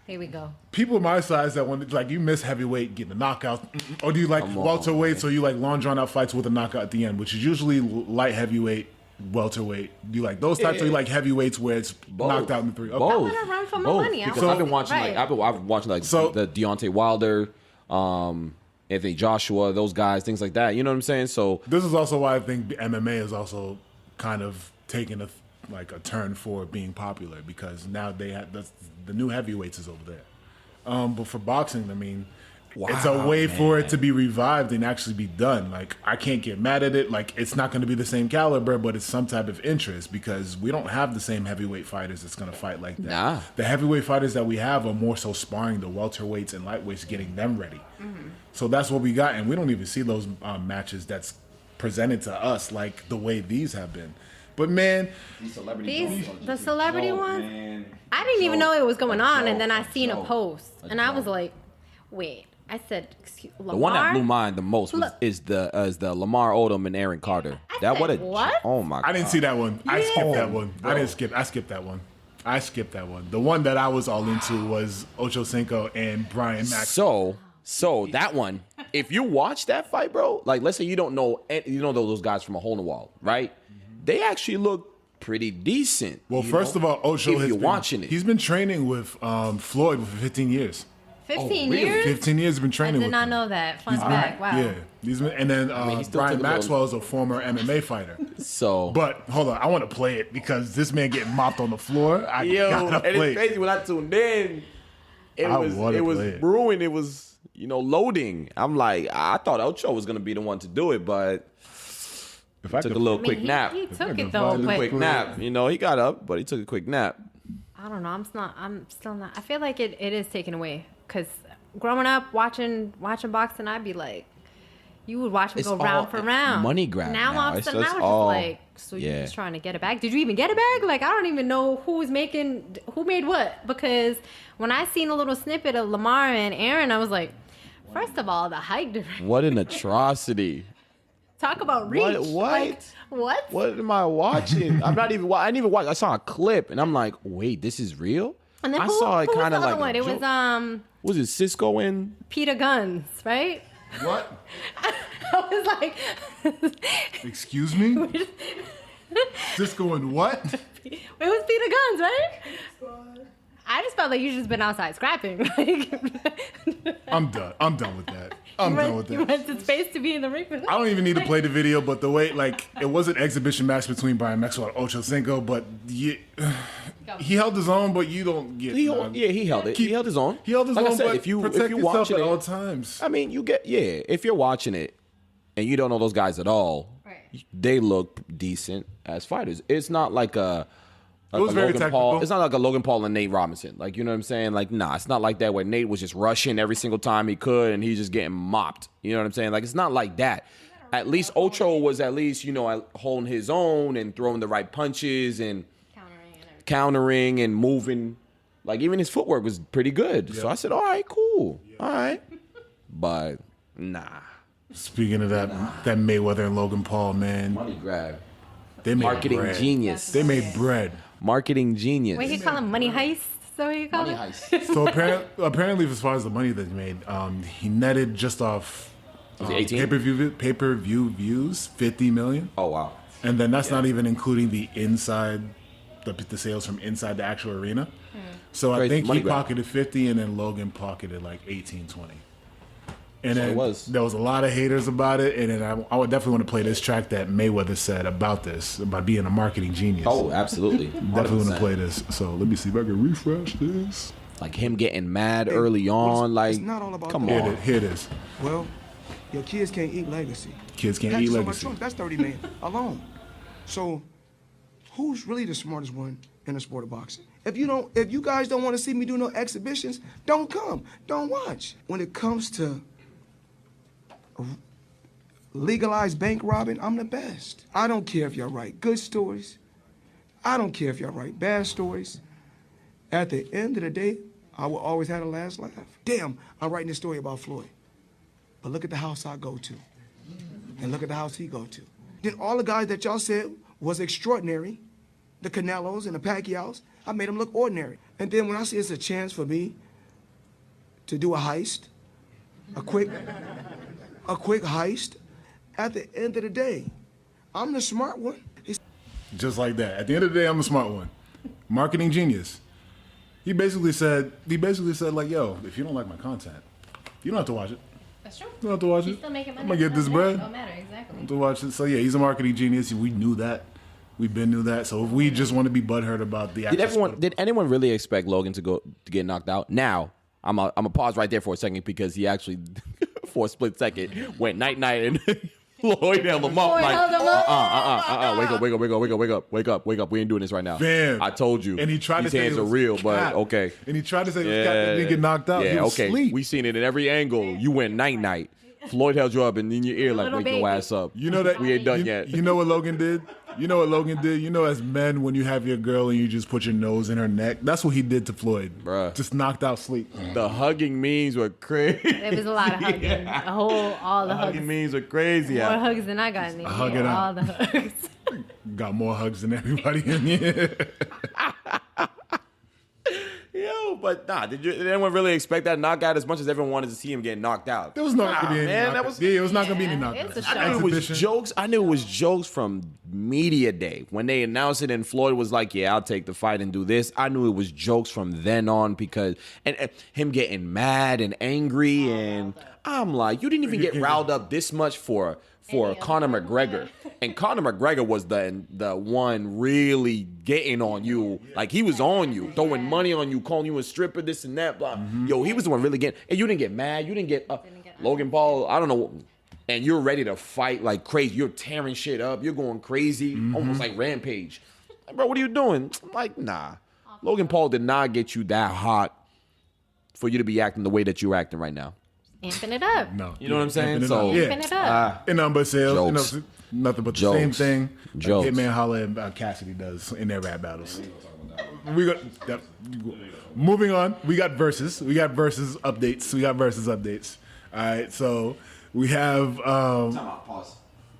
[SPEAKER 2] Here we go.
[SPEAKER 1] people my size that when like you miss heavyweight getting a knockout, or do you like welterweight? So you like long drawn out fights with a knockout at the end, which is usually light heavyweight, welterweight. Do you like those types, or you like heavyweights where it's knocked out in 3? Okay.
[SPEAKER 4] Both.
[SPEAKER 2] I wanna run for my money.
[SPEAKER 4] Because
[SPEAKER 2] I
[SPEAKER 4] I've been watching
[SPEAKER 2] right.
[SPEAKER 4] I've been watching the Deontay Wilder, Anthony Joshua, those guys, things like that. You know what I'm saying? So
[SPEAKER 1] This is also why I think MMA is also kind of taking a turn for being popular, because now they have the new heavyweights is over there. But for boxing, I mean, it's a way for it to be revived and actually be done. Like, I can't get mad at it. Like, it's not going to be the same caliber, but it's some type of interest, because we don't have the same heavyweight fighters that's going to fight like that.
[SPEAKER 4] Nah.
[SPEAKER 1] The heavyweight fighters that we have are more so sparring the welterweights and lightweights, getting them ready.
[SPEAKER 2] Mm-hmm.
[SPEAKER 1] So that's what we got, and we don't even see those matches that's presented to us like the way these have been. But man,
[SPEAKER 2] The celebrity ones, I didn't even know it was going on, and then I seen a post, and I was like, wait. I said, excuse, Lamar?
[SPEAKER 4] the one that blew mine the most is the Lamar Odom and Aaron Carter.
[SPEAKER 2] What?
[SPEAKER 4] Oh my god.
[SPEAKER 1] I didn't see that one. I skipped that one. I skipped that one. The one that I was all into was Ocho Cinco and Brian Maxwell.
[SPEAKER 4] So that one, if you watch that fight, bro, like let's say you don't know those guys from a hole in the wall, right? They actually look pretty decent.
[SPEAKER 1] Well, first of all, Ocho
[SPEAKER 4] he's
[SPEAKER 1] been training with Floyd for 15 years.
[SPEAKER 2] 15
[SPEAKER 4] really?
[SPEAKER 2] years?
[SPEAKER 1] 15 years he's been
[SPEAKER 2] I
[SPEAKER 1] training
[SPEAKER 2] did
[SPEAKER 1] with
[SPEAKER 2] not
[SPEAKER 1] him.
[SPEAKER 2] know that. Fun fact. Wow.
[SPEAKER 1] Yeah. And then
[SPEAKER 4] he still
[SPEAKER 1] Brian
[SPEAKER 4] took a little-
[SPEAKER 1] Maxwell is a former MMA fighter.
[SPEAKER 4] So
[SPEAKER 1] But hold on, I want to play it because this man getting mopped on the floor. I gotta
[SPEAKER 4] and
[SPEAKER 1] play
[SPEAKER 4] it's
[SPEAKER 1] it.
[SPEAKER 4] crazy when I tuned in, it
[SPEAKER 1] I
[SPEAKER 4] was
[SPEAKER 1] wanna play it.
[SPEAKER 4] brewing, it was loading. I'm like, I thought Ocho was gonna be the one to do it, but
[SPEAKER 1] If I
[SPEAKER 4] took
[SPEAKER 1] could-
[SPEAKER 4] a little
[SPEAKER 2] I mean,
[SPEAKER 4] quick nap.
[SPEAKER 2] He took
[SPEAKER 1] can
[SPEAKER 2] it though,
[SPEAKER 1] find a
[SPEAKER 2] but
[SPEAKER 4] Quick nap. He got up, but he took a quick nap.
[SPEAKER 2] I don't know. I'm still not. I feel like it is taken away, because growing up watching boxing, I'd be like, you would watch me
[SPEAKER 4] It's
[SPEAKER 2] go round
[SPEAKER 4] all
[SPEAKER 2] for round.
[SPEAKER 4] money grab
[SPEAKER 2] Now
[SPEAKER 4] now.
[SPEAKER 2] I'm
[SPEAKER 4] It's
[SPEAKER 2] still,
[SPEAKER 4] just
[SPEAKER 2] now it's
[SPEAKER 4] all-
[SPEAKER 2] just like, so you're
[SPEAKER 4] yeah.
[SPEAKER 2] just trying to get a bag? Did you even get a bag? Like, I don't even know who made what, because when I seen a little snippet of Lamar and Aaron, I was like, first of all, the height difference.
[SPEAKER 4] What an atrocity.
[SPEAKER 2] Talk about reach.
[SPEAKER 4] What?
[SPEAKER 2] Like, what?
[SPEAKER 4] What am I watching? I didn't even watch. I saw a clip and I'm like, wait, this is real?
[SPEAKER 2] And then
[SPEAKER 4] I
[SPEAKER 2] who,
[SPEAKER 4] saw it
[SPEAKER 2] who was
[SPEAKER 4] kind
[SPEAKER 2] the
[SPEAKER 4] of
[SPEAKER 2] other
[SPEAKER 4] like
[SPEAKER 2] one?
[SPEAKER 4] a
[SPEAKER 2] It was
[SPEAKER 4] joke. Was it Cisco and
[SPEAKER 2] Peter Guns, right?
[SPEAKER 1] What?
[SPEAKER 2] I was like,
[SPEAKER 1] Excuse me? Cisco and what?
[SPEAKER 2] it was Peter Guns, right? I just felt like you just been outside scrapping. Like,
[SPEAKER 1] I'm done. I'm done with that. I'm done with
[SPEAKER 2] you
[SPEAKER 1] that.
[SPEAKER 2] went to space to be in the ring for that.
[SPEAKER 1] I don't even need to play the video, but the way, like, it was an exhibition match between Brian Maxwell and Ocho Cinco, but he held his own, but you don't get...
[SPEAKER 4] he held it. He held his own.
[SPEAKER 1] He held his
[SPEAKER 4] Like
[SPEAKER 1] own,
[SPEAKER 4] I said,
[SPEAKER 1] but
[SPEAKER 4] if you
[SPEAKER 1] protect yourself
[SPEAKER 4] watching
[SPEAKER 1] at
[SPEAKER 4] it,
[SPEAKER 1] all times.
[SPEAKER 4] I mean, if you're watching it and you don't know those guys at all,
[SPEAKER 2] Right.
[SPEAKER 4] they look decent as fighters. It's not like
[SPEAKER 1] It was very
[SPEAKER 4] Logan
[SPEAKER 1] technical.
[SPEAKER 4] Paul. It's not like a Logan Paul and Nate Robinson. Like, you know what I'm saying? Like, nah, it's not like that where Nate was just rushing every single time he could and he's just getting mopped. You know what I'm saying? Like, it's not like that. At least Ocho was holding his own and throwing the right punches and countering and moving. Like, even his footwork was pretty good. So I said, all right, cool. All right. But, nah.
[SPEAKER 1] Speaking of that Mayweather and Logan Paul, man,
[SPEAKER 4] Money grab.
[SPEAKER 1] they made
[SPEAKER 4] Marketing
[SPEAKER 1] bread.
[SPEAKER 4] genius.
[SPEAKER 1] They made bread.
[SPEAKER 4] Marketing genius.
[SPEAKER 2] Wait, he call him money heist? Is that what you call
[SPEAKER 4] Money
[SPEAKER 2] it?
[SPEAKER 4] heist.
[SPEAKER 1] So apparently, as far as the money that he made, he netted just off
[SPEAKER 4] Was it 18?
[SPEAKER 1] Pay-per-view views, 50 million.
[SPEAKER 4] Oh wow.
[SPEAKER 1] And then that's not even including the inside, the sales from inside the actual arena. So I
[SPEAKER 4] Crazy.
[SPEAKER 1] think
[SPEAKER 4] Money
[SPEAKER 1] he
[SPEAKER 4] grab.
[SPEAKER 1] pocketed 50, and then Logan pocketed like 18, 20. And
[SPEAKER 4] So
[SPEAKER 1] then
[SPEAKER 4] it was.
[SPEAKER 1] there was a lot of haters about it, and then I would definitely want to play this track that Mayweather said about this, about being a marketing genius.
[SPEAKER 4] Oh, absolutely.
[SPEAKER 1] Definitely want to
[SPEAKER 4] 100%.
[SPEAKER 1] play this. So let me see if I can refresh this.
[SPEAKER 4] Like him getting mad early on. Like,
[SPEAKER 7] it's not all about
[SPEAKER 4] come
[SPEAKER 7] that.
[SPEAKER 4] on.
[SPEAKER 1] Here it is.
[SPEAKER 7] Well, your kids can't eat legacy.
[SPEAKER 1] Kids can't
[SPEAKER 7] That's
[SPEAKER 1] eat
[SPEAKER 7] so much
[SPEAKER 1] legacy.
[SPEAKER 7] trunk. That's 30 million alone. So, who's really the smartest one in the sport of boxing? If you guys don't want to see me do no exhibitions, don't come, don't watch. When it comes to legalized bank robbing, I'm the best. I don't care if y'all write good stories. I don't care if y'all write bad stories. At the end of the day, I will always have the last laugh. Damn, I'm writing this story about Floyd. But look at the house I go to. And look at the house he go to. Then all the guys that y'all said was extraordinary, the Canelos and the Pacquiaos, I made them look ordinary. And then when I see it's a chance for me to do a heist, a quick heist, at the end of the day, I'm the smart one.
[SPEAKER 1] Just like that. At the end of the day, I'm a smart one. Marketing genius. He basically said like, yo, if you don't like my content, you don't have to watch it.
[SPEAKER 2] That's true.
[SPEAKER 1] You don't have to watch
[SPEAKER 2] He's
[SPEAKER 1] it.
[SPEAKER 2] still making money.
[SPEAKER 1] I'm gonna get this
[SPEAKER 2] Don't
[SPEAKER 1] bread.
[SPEAKER 2] Don't matter, exactly.
[SPEAKER 1] To watch it. So yeah, he's a marketing genius. We knew that. We've been knew that. So if we just want to be butthurt about the actual
[SPEAKER 4] Did anyone really expect Logan to get knocked out? Now, I'm a pause right there for a second because he actually, for a split second, went night and Lloyd held him up.
[SPEAKER 2] Lloyd
[SPEAKER 4] Like,
[SPEAKER 2] held him up.
[SPEAKER 4] wake up. We ain't doing this right now.
[SPEAKER 1] Fam.
[SPEAKER 4] I told you.
[SPEAKER 1] And he tried
[SPEAKER 4] These
[SPEAKER 1] to say
[SPEAKER 4] hands
[SPEAKER 1] it
[SPEAKER 4] are
[SPEAKER 1] was
[SPEAKER 4] real, but
[SPEAKER 1] cap.
[SPEAKER 4] okay.
[SPEAKER 1] And he tried to say it was cap and didn't get knocked out.
[SPEAKER 4] Yeah,
[SPEAKER 1] He was
[SPEAKER 4] okay.
[SPEAKER 1] asleep.
[SPEAKER 4] We seen it in every angle. You went night. Floyd held you up and in your ear like,
[SPEAKER 2] Little
[SPEAKER 4] wake your
[SPEAKER 2] baby.
[SPEAKER 4] ass up.
[SPEAKER 1] You know that
[SPEAKER 4] we ain't done
[SPEAKER 1] you,
[SPEAKER 4] yet.
[SPEAKER 1] You know what Logan did? You know as men, when you have your girl and you just put your nose in her neck, that's what he did to Floyd.
[SPEAKER 4] Bruh.
[SPEAKER 1] Just knocked out sleep.
[SPEAKER 4] The hugging memes were crazy.
[SPEAKER 2] There was a lot of hugging. All the hugs.
[SPEAKER 4] Hugging memes were crazy.
[SPEAKER 2] More hugs than I got in the
[SPEAKER 1] hug
[SPEAKER 2] year.
[SPEAKER 1] it out.
[SPEAKER 2] All the hugs.
[SPEAKER 1] Got more hugs than everybody in here.
[SPEAKER 4] Yo, but nah, did anyone really expect that knockout as much as everyone wanted to see him get knocked out?
[SPEAKER 1] There was not gonna be any
[SPEAKER 4] man,
[SPEAKER 1] knockout. It was not gonna be any knockout.
[SPEAKER 2] It's a
[SPEAKER 4] I knew it was
[SPEAKER 1] Exhibition.
[SPEAKER 4] jokes. I knew it was jokes from media day when they announced it, and Floyd was like, "Yeah, I'll take the fight and do this." I knew it was jokes from then on because and him getting mad and angry, and I'm like, you didn't even get riled up this much for Conor McGregor, and Conor McGregor was the one really getting on you. Like he was on you, throwing money on you, calling you a stripper, this and that. Blah. Yo, he was the one really getting. And you didn't get mad. You didn't get Logan Paul. I don't know. And you're ready to fight like crazy. You're tearing shit up. You're going crazy, almost like Rampage. Like, bro, what are you doing? I'm like, nah. Logan Paul did not get you that hot for you to be acting the way that you're acting right now.
[SPEAKER 2] Amping it up.
[SPEAKER 1] No.
[SPEAKER 4] You know what I'm saying?
[SPEAKER 1] Amping it
[SPEAKER 4] So
[SPEAKER 1] up.
[SPEAKER 2] Amping it up.
[SPEAKER 1] And number sales,
[SPEAKER 4] Jokes.
[SPEAKER 1] you know, nothing but the
[SPEAKER 4] Jokes.
[SPEAKER 1] same thing.
[SPEAKER 4] Jokes.
[SPEAKER 1] Like Hitman Holla and Cassidy does in their rap battles. We got moving on. We got verses updates. All right, so we have
[SPEAKER 4] Pause.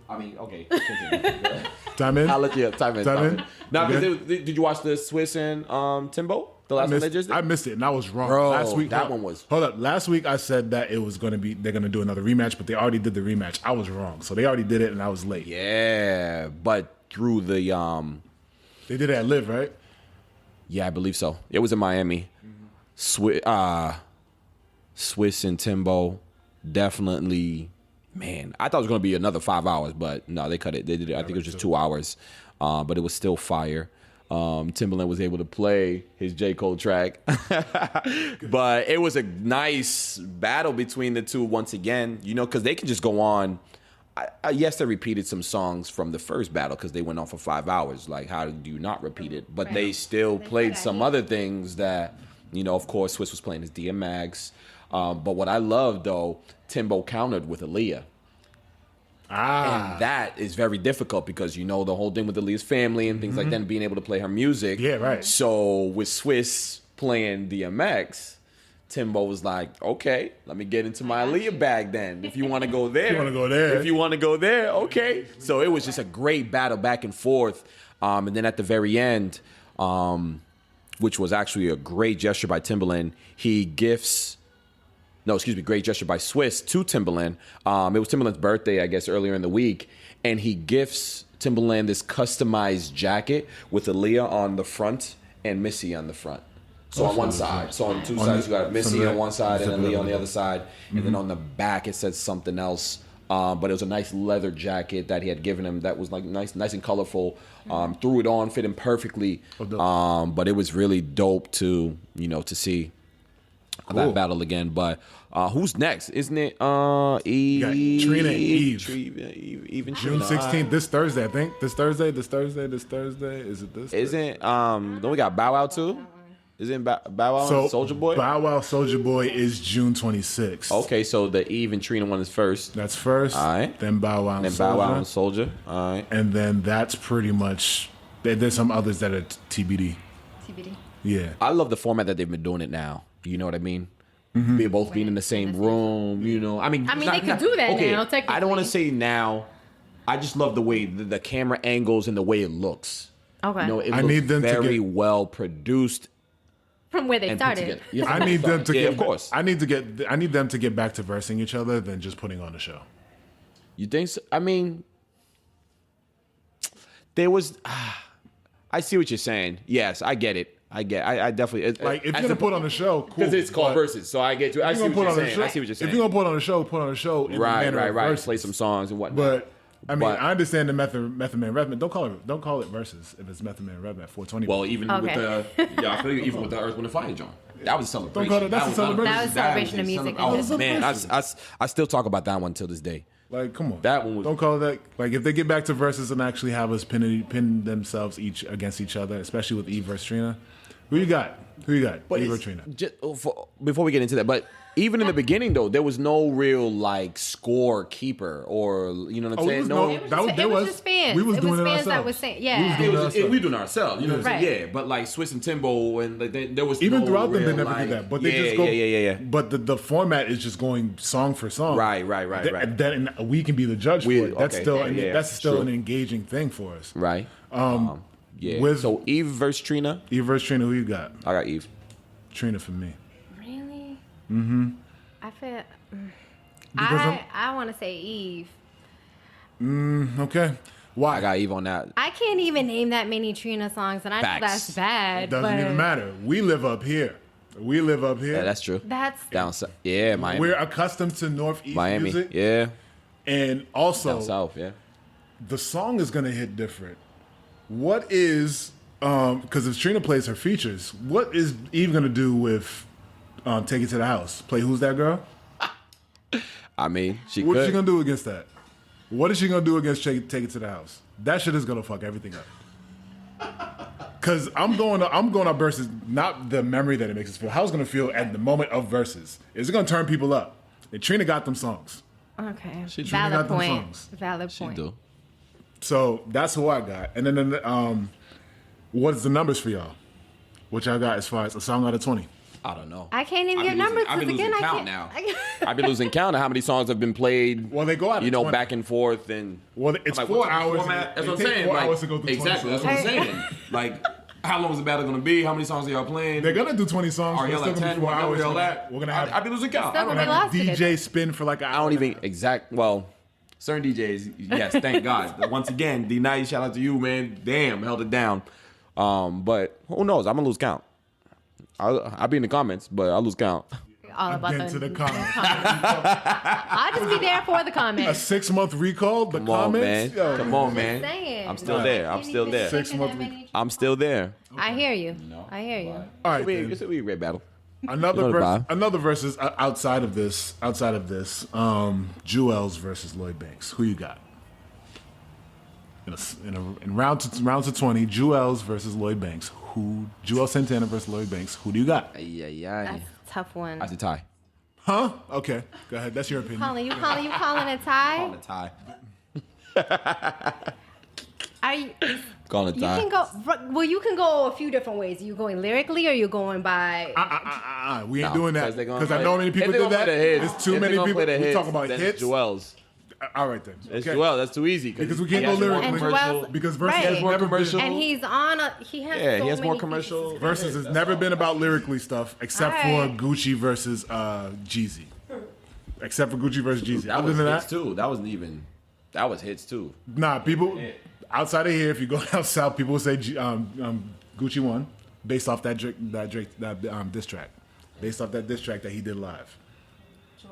[SPEAKER 4] I mean, okay. Continue.
[SPEAKER 1] time in.
[SPEAKER 4] I'll let you time in.
[SPEAKER 1] Time in?
[SPEAKER 4] Now,
[SPEAKER 1] Okay.
[SPEAKER 4] did you watch the Swiss and Timbo? The last one they just did?
[SPEAKER 1] I missed it, and I was wrong.
[SPEAKER 4] Bro,
[SPEAKER 1] last week,
[SPEAKER 4] that one was-
[SPEAKER 1] Hold up. Last week I said that it was they're gonna do another rematch, but they already did the rematch. I was wrong, so they already did it, and I was late.
[SPEAKER 4] Yeah, but through the
[SPEAKER 1] They did it at Live, right?
[SPEAKER 4] yeah, I believe so. It was in Miami. Swiss and Timbo definitely. Man, I thought it was gonna be another 5 hours, but no, they cut it. They did it. I think it was just 2 hours, but it was still fire. Timbaland was able to play his J. Cole track, but it was a nice battle between the two once again. You know, because they can just go on. Yes, they repeated some songs from the first battle because they went on for 5 hours. Like, how do you not repeat it? But they still played some other things that, you know, of course, Swiss was playing his DMX. But what I love, though, Timbo countered with Aaliyah. And that is very difficult because you know the whole thing with Aaliyah's family and things like that and being able to play her music.
[SPEAKER 1] Yeah, right.
[SPEAKER 4] So with Swiss playing DMX, Timbo was like, okay, let me get into my Aaliyah bag then. If you want to go there.
[SPEAKER 1] If you
[SPEAKER 4] want to go there, okay. So it was just a great battle back and forth. And then at the very end, which was actually a great gesture by Timbaland, he gifts Great Gesture by Swiss to Timbaland. It was Timbaland's birthday, I guess, earlier in the week, and he gifts Timbaland this customized jacket with Aaliyah on the front and Missy on the front. So on one side, so on two sides, you got Missy on one side and Aaliyah on the other side, and then on the back it says something else. But it was a nice leather jacket that he had given him that was like nice and colorful. Threw it on, fit him perfectly. But it was really dope to see that battle again. But who's next? Isn't it Eve?
[SPEAKER 1] Trina and Eve.
[SPEAKER 4] Eve and
[SPEAKER 1] June
[SPEAKER 4] Trina.
[SPEAKER 1] 16th, this Thursday, I think. This Thursday. Is it this?
[SPEAKER 4] Isn't then we got Bow Wow too? Isn't Bow Wow and Soulja Boy?
[SPEAKER 1] Bow Wow Soulja Boy is June 26th.
[SPEAKER 4] Okay, so the Eve and Trina one is first.
[SPEAKER 1] That's first.
[SPEAKER 4] All right.
[SPEAKER 1] Then Bow Wow and
[SPEAKER 4] And
[SPEAKER 1] Soulja.
[SPEAKER 4] Bow Wow and Soulja. All right.
[SPEAKER 1] And then that's pretty much. There's some others that are TBD.
[SPEAKER 2] TBD.
[SPEAKER 1] Yeah.
[SPEAKER 4] I love the format that they've been doing it now. You know what I mean? Being both being in the same room. I mean,
[SPEAKER 2] they could do that now, technically.
[SPEAKER 4] I don't want to say now. I just love the way the camera angles and the way it looks.
[SPEAKER 2] Okay.
[SPEAKER 4] It
[SPEAKER 1] I
[SPEAKER 4] looks
[SPEAKER 1] need them to
[SPEAKER 4] very
[SPEAKER 1] get-
[SPEAKER 4] well produced.
[SPEAKER 2] From where they
[SPEAKER 4] And put
[SPEAKER 2] started.
[SPEAKER 4] together. Yeah,
[SPEAKER 1] I need them to
[SPEAKER 4] yeah,
[SPEAKER 1] get.
[SPEAKER 4] of course.
[SPEAKER 1] I need them to get back to versing each other than just putting on the show.
[SPEAKER 4] You think so? I mean, there was. I see what you're saying. Yes, I get it. I definitely
[SPEAKER 1] Like if you're gonna put on a show, cool.
[SPEAKER 4] because it's called
[SPEAKER 1] but
[SPEAKER 4] verses. So I get you. I
[SPEAKER 1] if
[SPEAKER 4] see
[SPEAKER 1] you're
[SPEAKER 4] what
[SPEAKER 1] gonna
[SPEAKER 4] you're
[SPEAKER 1] put on a
[SPEAKER 4] saying.
[SPEAKER 1] show,
[SPEAKER 4] I see what you're saying.
[SPEAKER 1] If you're gonna put on a show, put on a show. In
[SPEAKER 4] Right.
[SPEAKER 1] the manner of verses.
[SPEAKER 4] Play some songs and whatnot.
[SPEAKER 1] But I mean,
[SPEAKER 4] But-
[SPEAKER 1] I understand the Method Man Redman. Don't call it verses if it's Method Man Redman at 420.
[SPEAKER 4] Well, even with
[SPEAKER 2] Okay.
[SPEAKER 4] I feel you. Even with the Earth, Wind, and Fire joint, that was a celebration.
[SPEAKER 1] Don't call it- that's a celebration.
[SPEAKER 2] That was a celebration of music.
[SPEAKER 4] Man, I still talk about that one till this day.
[SPEAKER 1] like, come on,
[SPEAKER 4] That one was-
[SPEAKER 1] Don't call it that. Like, if they get back to verses and actually have us pin themselves each against each other, especially with Eve versus Trina, who you got? Eve or
[SPEAKER 4] it's
[SPEAKER 1] Trina?
[SPEAKER 4] Before we get into that, but even in the beginning though, there was no real like score keeper or you know what I'm
[SPEAKER 1] Oh,
[SPEAKER 4] saying?
[SPEAKER 2] It was just fans.
[SPEAKER 1] We was
[SPEAKER 2] It
[SPEAKER 1] doing
[SPEAKER 2] was
[SPEAKER 1] it
[SPEAKER 2] fans
[SPEAKER 1] ourselves.
[SPEAKER 2] that was saying, yeah.
[SPEAKER 4] We doing it ourselves, you know what I'm saying?
[SPEAKER 2] Right.
[SPEAKER 4] Yeah, but like Swiss and Timbo and like, there was
[SPEAKER 1] Even
[SPEAKER 4] no
[SPEAKER 1] throughout them, they
[SPEAKER 4] real,
[SPEAKER 1] never
[SPEAKER 4] like,
[SPEAKER 1] did that. But they
[SPEAKER 4] yeah,
[SPEAKER 1] just go.
[SPEAKER 4] yeah.
[SPEAKER 1] But the format is just going song for song.
[SPEAKER 4] Right.
[SPEAKER 1] Then we can be the judge for it. That's
[SPEAKER 4] okay.
[SPEAKER 1] still
[SPEAKER 4] Yeah,
[SPEAKER 1] that's still
[SPEAKER 4] true.
[SPEAKER 1] an engaging thing for us.
[SPEAKER 4] Right. Yeah.
[SPEAKER 1] with-
[SPEAKER 4] So Eve versus Trina.
[SPEAKER 1] Eve versus Trina, who you got?
[SPEAKER 4] I got Eve.
[SPEAKER 1] Trina for me.
[SPEAKER 2] Really? Mm-hmm. I feel. I want to say Eve.
[SPEAKER 1] Okay. Why?
[SPEAKER 4] I got Eve on that.
[SPEAKER 2] I can't even name that many Trina songs, and I know
[SPEAKER 4] Facts.
[SPEAKER 2] that's bad.
[SPEAKER 1] Doesn't
[SPEAKER 2] but
[SPEAKER 1] even matter. We live up here.
[SPEAKER 4] Yeah, that's true.
[SPEAKER 2] That's
[SPEAKER 4] Down south. Yeah, Miami.
[SPEAKER 1] We're accustomed to Northeast
[SPEAKER 4] Miami.
[SPEAKER 1] music.
[SPEAKER 4] Yeah.
[SPEAKER 1] And also,
[SPEAKER 4] Down south. Yeah.
[SPEAKER 1] the song is going to hit different. What is, because if Trina plays her features, what is Eve going to do with Take It to the House? Play Who's That Girl?
[SPEAKER 4] I mean, she
[SPEAKER 1] What
[SPEAKER 4] could.
[SPEAKER 1] is she going to do against that? What is she going to do against Take It to the House? That shit is going to fuck everything up. Because I'm going on verses, not the memory that it makes us feel. How it's going to feel at the moment of verses. Is it going to turn people up? And Trina got them songs.
[SPEAKER 2] okay.
[SPEAKER 1] Trina
[SPEAKER 2] Valid
[SPEAKER 1] got them
[SPEAKER 2] point.
[SPEAKER 1] songs.
[SPEAKER 2] Valid
[SPEAKER 4] She
[SPEAKER 2] point.
[SPEAKER 4] do.
[SPEAKER 1] So that's who I got. And then what's the numbers for y'all? What y'all got as far as a song out of 20?
[SPEAKER 4] I don't know.
[SPEAKER 2] I can't even get numbers
[SPEAKER 4] I've
[SPEAKER 2] because
[SPEAKER 4] been
[SPEAKER 2] again,
[SPEAKER 4] losing
[SPEAKER 2] I
[SPEAKER 4] count
[SPEAKER 2] can't.
[SPEAKER 4] now. I've been losing count of how many songs have been played.
[SPEAKER 1] Well, they go out.
[SPEAKER 4] You
[SPEAKER 1] at
[SPEAKER 4] know,
[SPEAKER 1] 20.
[SPEAKER 4] back and forth and.
[SPEAKER 1] Well, it's
[SPEAKER 4] I'm like,
[SPEAKER 1] 4
[SPEAKER 4] what's the
[SPEAKER 1] hours.
[SPEAKER 4] format? That's
[SPEAKER 1] It
[SPEAKER 4] what I'm
[SPEAKER 1] takes
[SPEAKER 4] saying.
[SPEAKER 1] 4
[SPEAKER 4] Like,
[SPEAKER 1] hours to go through 20
[SPEAKER 4] exactly. That's
[SPEAKER 1] songs.
[SPEAKER 4] what I'm saying. Like, how long is the battle gonna be? How many songs are y'all playing?
[SPEAKER 1] They're gonna do 20 songs.
[SPEAKER 4] Are
[SPEAKER 1] but
[SPEAKER 4] y'all
[SPEAKER 1] it's
[SPEAKER 4] like
[SPEAKER 1] still
[SPEAKER 4] 10?
[SPEAKER 1] gonna be 4 hours.
[SPEAKER 4] Y'all at?
[SPEAKER 1] We're gonna have.
[SPEAKER 4] I'd be losing count.
[SPEAKER 2] Still
[SPEAKER 4] I don't
[SPEAKER 2] gonna be
[SPEAKER 4] have.
[SPEAKER 2] lost.
[SPEAKER 1] DJ spin for like an hour.
[SPEAKER 4] I don't even exact. Well, certain DJs, yes, thank God. Once again, D90, shout out to you, man. Damn, held it down. But who knows? I'm gonna lose count. I'll be in the comments, but I'll lose count.
[SPEAKER 2] All about
[SPEAKER 1] Get to the comments.
[SPEAKER 2] I'll just be there for the
[SPEAKER 1] A
[SPEAKER 2] comments.
[SPEAKER 1] 6-month recall. The
[SPEAKER 4] Come on, man.
[SPEAKER 1] comments. Yo,
[SPEAKER 4] Come on, man.
[SPEAKER 2] Saying.
[SPEAKER 4] I'm still there. I'm still there.
[SPEAKER 1] 6 months.
[SPEAKER 4] I'm still there.
[SPEAKER 2] I hear you. I hear you.
[SPEAKER 1] All right. then.
[SPEAKER 4] It's a great battle.
[SPEAKER 1] Another
[SPEAKER 4] You know the
[SPEAKER 1] verse,
[SPEAKER 4] vibe.
[SPEAKER 1] another versus outside of this. Jewels versus Lloyd Banks. Who you got? In round to 20, Jewels versus Lloyd Banks. Jewel Santana versus Lloyd Banks. Who do you got?
[SPEAKER 2] That's a tough one.
[SPEAKER 4] That's a tie.
[SPEAKER 1] Huh? Okay, go ahead. That's your opinion.
[SPEAKER 2] You calling a tie?
[SPEAKER 4] A tie.
[SPEAKER 2] Are you?
[SPEAKER 4] Calling a
[SPEAKER 2] You
[SPEAKER 4] tie.
[SPEAKER 2] can go. Well, you can go a few different ways. Are you going lyrically, or are you going by?
[SPEAKER 1] We ain't
[SPEAKER 4] No,
[SPEAKER 1] doing that
[SPEAKER 4] they gonna
[SPEAKER 1] because I
[SPEAKER 4] play-
[SPEAKER 1] know many people
[SPEAKER 4] if they
[SPEAKER 1] did
[SPEAKER 4] gonna
[SPEAKER 1] that.
[SPEAKER 4] play the hits,
[SPEAKER 1] There's too
[SPEAKER 4] if they
[SPEAKER 1] many
[SPEAKER 4] gonna
[SPEAKER 1] people.
[SPEAKER 4] play the
[SPEAKER 1] We
[SPEAKER 4] hits,
[SPEAKER 1] talk about
[SPEAKER 4] then
[SPEAKER 1] hits.
[SPEAKER 4] Joel's.
[SPEAKER 1] All right then.
[SPEAKER 4] It's
[SPEAKER 1] Okay.
[SPEAKER 4] Joel. That's too easy
[SPEAKER 1] Because we can't
[SPEAKER 4] he
[SPEAKER 1] go
[SPEAKER 4] has more
[SPEAKER 1] lyrically.
[SPEAKER 2] And
[SPEAKER 4] commercial-
[SPEAKER 2] Joel's-
[SPEAKER 1] Because versus
[SPEAKER 2] Right.
[SPEAKER 1] has
[SPEAKER 2] He has more
[SPEAKER 1] never
[SPEAKER 4] commercial.
[SPEAKER 1] been,
[SPEAKER 2] And he's on a. He has.
[SPEAKER 4] Yeah,
[SPEAKER 2] so
[SPEAKER 4] he has more
[SPEAKER 2] many
[SPEAKER 4] commercial-
[SPEAKER 2] pieces.
[SPEAKER 1] versus has never been about lyrically stuff except
[SPEAKER 2] All right.
[SPEAKER 1] for Gucci versus Jeezy. except for Gucci versus Jeezy.
[SPEAKER 4] That
[SPEAKER 1] Other
[SPEAKER 4] was
[SPEAKER 1] than
[SPEAKER 4] hits
[SPEAKER 1] that,
[SPEAKER 4] too. That was hits too.
[SPEAKER 1] nah, people outside of here, if you go down south, people will say Gucci won based off that diss track, based off that diss track that he did live.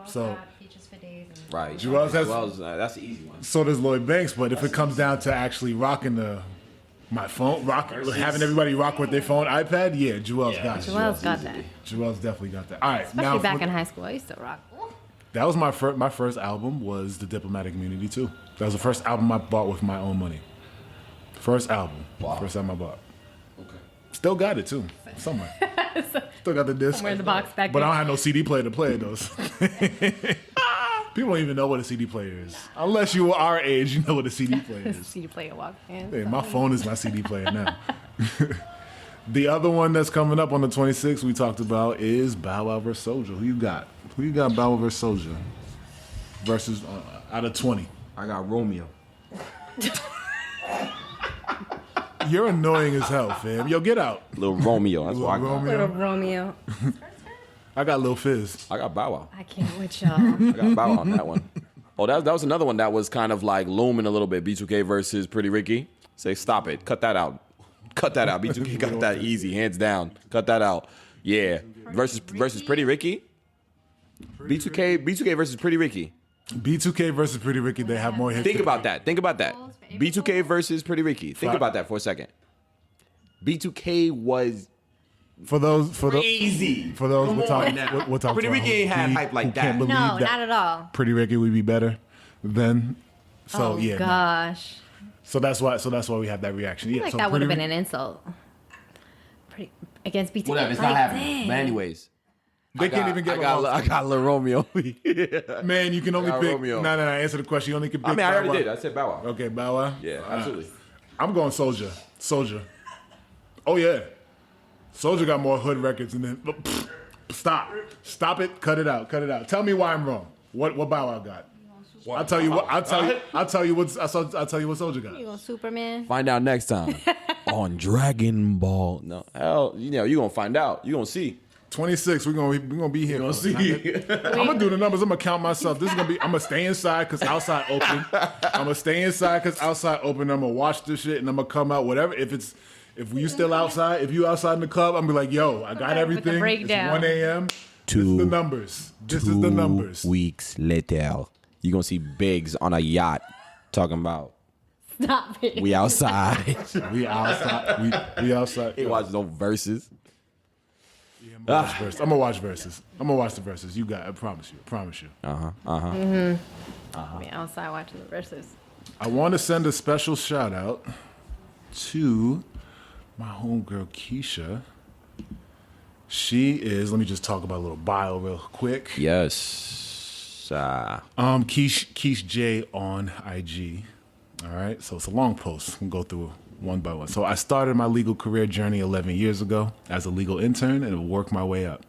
[SPEAKER 1] So
[SPEAKER 2] Features for Days and
[SPEAKER 4] Right.
[SPEAKER 1] Joel's has-
[SPEAKER 4] that's the easy one.
[SPEAKER 1] so does Lloyd Banks, but if it comes down to actually rocking my phone, having everybody rock with their phone, iPad, yeah, Joel's got it.
[SPEAKER 2] Joel's got that.
[SPEAKER 1] Joel's definitely got that. All right,
[SPEAKER 2] Especially back in high school, I used to rock.
[SPEAKER 1] that was my first album was The Diplomatic Immunity too. That was the first album I bought with my own money. First album.
[SPEAKER 4] Wow.
[SPEAKER 1] First album I bought.
[SPEAKER 4] Okay.
[SPEAKER 1] Still got it too, somewhere. Still got the disc.
[SPEAKER 2] Somewhere in the box back
[SPEAKER 1] But I
[SPEAKER 2] there.
[SPEAKER 1] don't have no CD player to play those. People don't even know what a CD player is. Unless you are our age, you know what a CD player is.
[SPEAKER 2] CD player walk in.
[SPEAKER 1] Hey, my phone is my CD player now. The other one that's coming up on the 26th we talked about is Bow Wow vs. Soulja. Who you got? Who you got Bow Wow vs. Soulja? Versus out of 20.
[SPEAKER 3] I got Romeo.
[SPEAKER 1] You're annoying as hell, fam. Yo, get out.
[SPEAKER 4] Little Romeo. That's what I got.
[SPEAKER 2] Little Romeo.
[SPEAKER 1] I got Lil Fizz.
[SPEAKER 4] I got Bow Wow.
[SPEAKER 2] I can't with y'all.
[SPEAKER 4] I got Bow Wow on that one. Oh, that was another one that was kind of like looming a little bit. B2K versus Pretty Ricky. Say, stop it. Cut that out. Cut that out. B2K got that easy, hands down. Cut that out. Yeah. Versus Pretty Ricky. B2K versus Pretty Ricky.
[SPEAKER 1] B2K versus Pretty Ricky, they have more hits.
[SPEAKER 4] Think about that. B2K versus Pretty Ricky. Think about that for a second. B2K was
[SPEAKER 1] For those
[SPEAKER 4] crazy.
[SPEAKER 1] For those
[SPEAKER 4] Come
[SPEAKER 1] we're talking,
[SPEAKER 4] on.
[SPEAKER 1] we're talking
[SPEAKER 4] Pretty
[SPEAKER 1] about
[SPEAKER 4] Ricky ain't had
[SPEAKER 1] who
[SPEAKER 4] hype like
[SPEAKER 1] can't
[SPEAKER 4] that.
[SPEAKER 1] believe
[SPEAKER 2] No,
[SPEAKER 1] that
[SPEAKER 2] not at all.
[SPEAKER 1] Pretty Ricky would be better than. So
[SPEAKER 2] Oh
[SPEAKER 1] yeah. no.
[SPEAKER 2] gosh.
[SPEAKER 1] So that's why we have that reaction.
[SPEAKER 2] I
[SPEAKER 1] Yeah.
[SPEAKER 2] feel like
[SPEAKER 1] so
[SPEAKER 2] that would have
[SPEAKER 1] Pretty
[SPEAKER 2] been an insult. Pretty against BT.
[SPEAKER 4] Whatever, it's
[SPEAKER 2] like,
[SPEAKER 4] not happening.
[SPEAKER 2] dang.
[SPEAKER 4] But anyways.
[SPEAKER 1] They can't even get along.
[SPEAKER 4] I got Lil Romeo.
[SPEAKER 1] Man, you can only
[SPEAKER 4] got
[SPEAKER 1] pick.
[SPEAKER 4] Romeo.
[SPEAKER 1] No. Answer the question. You only can pick.
[SPEAKER 4] I mean, I
[SPEAKER 1] Bow
[SPEAKER 4] already
[SPEAKER 1] Wow.
[SPEAKER 4] did. I said Bow Wow.
[SPEAKER 1] Okay, Bow Wow.
[SPEAKER 4] Yeah, absolutely.
[SPEAKER 1] I'm going Soulja. Oh yeah, Soulja got more hood records than then. Stop it. Cut it out. Tell me why I'm wrong. What Bow Wow got? I'll tell you what Soulja got.
[SPEAKER 2] You go Superman.
[SPEAKER 4] Find out next time on Dragon Ball. No, hell, you're gonna find out. You're gonna see.
[SPEAKER 1] 26. We're gonna be here.
[SPEAKER 4] You're gonna see.
[SPEAKER 1] I'm gonna do the numbers. I'm gonna count myself. This is gonna be. I'm gonna stay inside because outside open. I'm gonna watch this shit and I'm gonna come out. Whatever. If you still outside, if you outside in the club, I'm gonna be like, yo, I got
[SPEAKER 2] With the
[SPEAKER 1] everything. It's
[SPEAKER 2] breakdown.
[SPEAKER 1] 1 a.m. This is the numbers. This is the numbers.
[SPEAKER 4] 2 weeks later, you're gonna see Biggs on a yacht talking about
[SPEAKER 2] Stop it.
[SPEAKER 4] we outside.
[SPEAKER 1] We outside. We outside.
[SPEAKER 4] He watches no verses.
[SPEAKER 1] I'm gonna watch verses. I'm gonna watch the verses. You got it. I promise you.
[SPEAKER 2] Me outside watching the verses.
[SPEAKER 1] I want to send a special shout out to my homegirl Keisha. She is. Let me just talk about a little bio real quick.
[SPEAKER 4] Yes.
[SPEAKER 1] Keish J on IG. All right, so it's a long post. We'll go through one by one. So I started my legal career journey 11 years ago as a legal intern and worked my way up.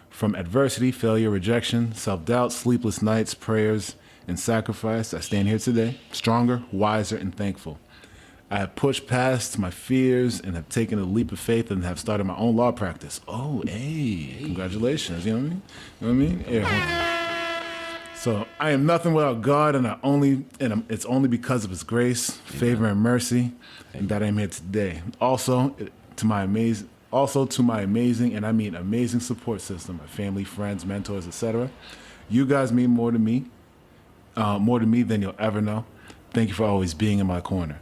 [SPEAKER 1] From adversity, failure, rejection, self-doubt, sleepless nights, prayers, and sacrifice, I stand here today, stronger, wiser, and thankful. I have pushed past my fears and have taken a leap of faith and have started my own law practice. Oh, hey, congratulations. You know what I mean? Yeah. So I am nothing without God, and it's only because of His grace, favor, and mercy, and that I'm here today. Also to my amazing, and I mean amazing support system, my family, friends, mentors, etc. You guys mean more to me than you'll ever know. Thank you for always being in my corner.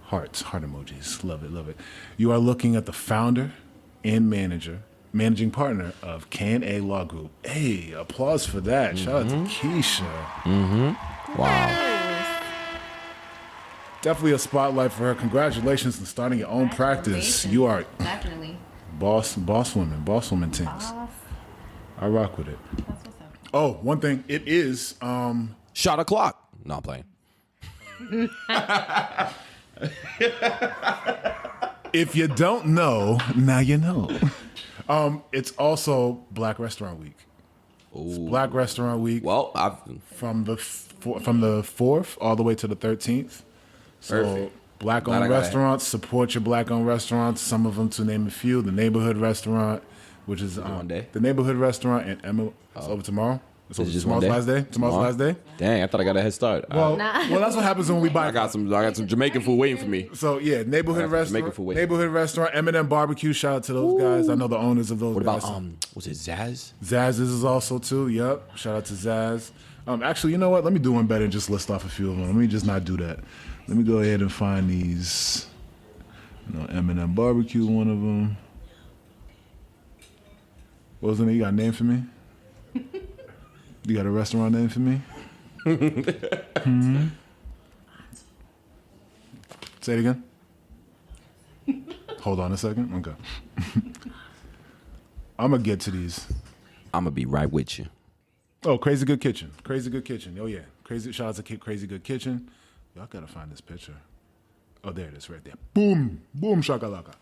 [SPEAKER 1] Hearts, heart emojis, love it. You are looking at the founder and managing partner of K&A Law Group. Hey, applause for that. Shout out to Keisha.
[SPEAKER 4] Wow.
[SPEAKER 1] Definitely a spotlight for her. Congratulations on starting your own practice. You are
[SPEAKER 2] Definitely.
[SPEAKER 1] boss woman teams. I rock with it.
[SPEAKER 2] That's what's up.
[SPEAKER 1] Oh, one thing. It is
[SPEAKER 4] Shot o'clock. No, I'm playing.
[SPEAKER 1] if you don't know, now you know. It's also Black Restaurant Week. It's Black Restaurant Week.
[SPEAKER 4] Well,
[SPEAKER 1] from the 4th all the way to the 13th. So
[SPEAKER 4] Perfect.
[SPEAKER 1] Black-owned
[SPEAKER 4] Glad I got
[SPEAKER 1] restaurants, support your Black-owned restaurants. Some of them, to name a few, the Neighborhood Restaurant, which is
[SPEAKER 4] one day?
[SPEAKER 1] the Neighborhood Restaurant in Emma. It's over tomorrow. So
[SPEAKER 4] Is it just
[SPEAKER 1] tomorrow's
[SPEAKER 4] one
[SPEAKER 1] last day. Tomorrow's last day.
[SPEAKER 4] Dang, I thought I got a head start.
[SPEAKER 1] Well, that's what happens when we buy.
[SPEAKER 4] I got some Jamaican food waiting for me.
[SPEAKER 1] So yeah, neighborhood restaurant. Neighborhood restaurant. M&M Barbecue. Shout out to those guys. I know the owners of those.
[SPEAKER 4] What
[SPEAKER 1] guys.
[SPEAKER 4] about was it Zaz?
[SPEAKER 1] Zaz is also too. Yep. Shout out to Zaz. Actually, you know what? Let me do one better and just list off a few of them. Let me just not do that. Let me go ahead and find these. M&M Barbecue, one of them. What was it? You got a name for me? You got a restaurant name for me? Say it again. Hold on a second. Okay. I'm going to get to these.
[SPEAKER 4] I'm going to be right with you.
[SPEAKER 1] Oh, Crazy Good Kitchen. Crazy Good Kitchen. Oh, yeah. Shout out to Crazy Good Kitchen. Y'all got to find this picture. Oh, there it is right there. Boom. Boom, shakalaka.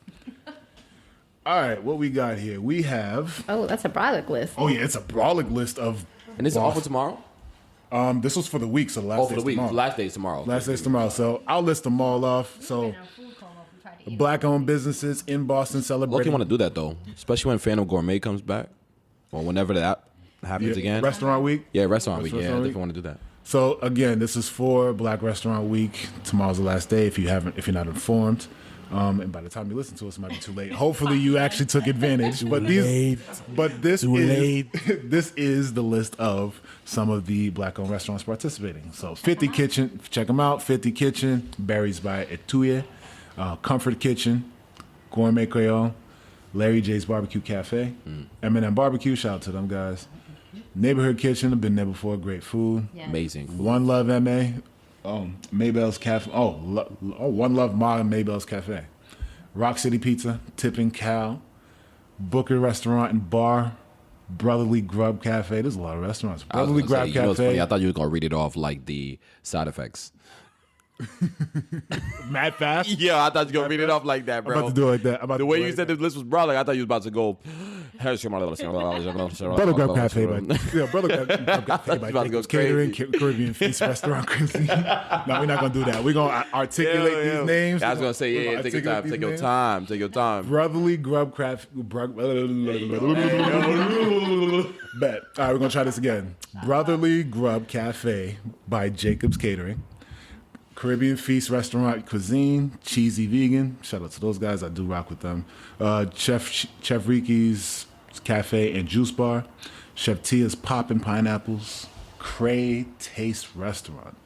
[SPEAKER 1] All right, what we got here? We have...
[SPEAKER 2] Oh, that's a brolic list.
[SPEAKER 1] Oh, yeah, it's a brolic list of...
[SPEAKER 4] And this is all for tomorrow?
[SPEAKER 1] This was for the week, so the last
[SPEAKER 4] for the week.
[SPEAKER 1] tomorrow.
[SPEAKER 4] Last day's tomorrow.
[SPEAKER 1] Last day's tomorrow. So I'll list them all off. So black-owned businesses in Boston celebrating.
[SPEAKER 4] Look, you want to do that, though, especially when Phantom Gourmet comes back or whenever that happens again.
[SPEAKER 1] Restaurant week?
[SPEAKER 4] Yeah, restaurant week. Yeah, I definitely want to do that.
[SPEAKER 1] So again, this is for Black Restaurant Week. Tomorrow's the last day. If you're not informed, and by the time you listen to us, it might be too late. Hopefully, you actually took advantage. This is the list of some of the Black-owned restaurants participating. So 50 Kitchen, check them out. 50 Kitchen, Berries by Etuye, Comfort Kitchen, Gourmet Creole, Larry J's Barbecue Cafe, M&M Barbecue. Shout out to them guys. Neighborhood Kitchen, I've been there before. Great food.
[SPEAKER 2] Yeah.
[SPEAKER 4] Amazing.
[SPEAKER 1] One Love MA. Maybell's Cafe. One Love Ma and Maybell's Cafe. Rock City Pizza. Tipping Cow. Booker Restaurant and Bar. Brotherly Grub Cafe. There's a lot of restaurants. Brotherly Grub Cafe.
[SPEAKER 4] It's funny. I thought you were going to read it off like the side effects.
[SPEAKER 1] Mad fast?
[SPEAKER 4] Yeah, I thought you were going to read it off like that, bro.
[SPEAKER 1] I'm about to do it like that.
[SPEAKER 4] The way you said the list was brother, I thought you was about to go.
[SPEAKER 1] Brother Grub Cafe by Brother Grub Cafe by Jacob's Catering, Caribbean Feast Restaurant Cuisine. No, we're not gonna do that. We're gonna articulate these names.
[SPEAKER 4] I was gonna say, take your time. Take your time.
[SPEAKER 1] Brotherly Grub Craft. Bet. All right, we're gonna try this again. Brotherly Grub Cafe by Jacob's Catering. Caribbean Feast Restaurant Cuisine, Cheesy Vegan. Shout out to those guys. I do rock with them. Chef Ricky's Cafe and Juice Bar. Chef Tia's Poppin' Pineapples. Cray Taste Restaurant.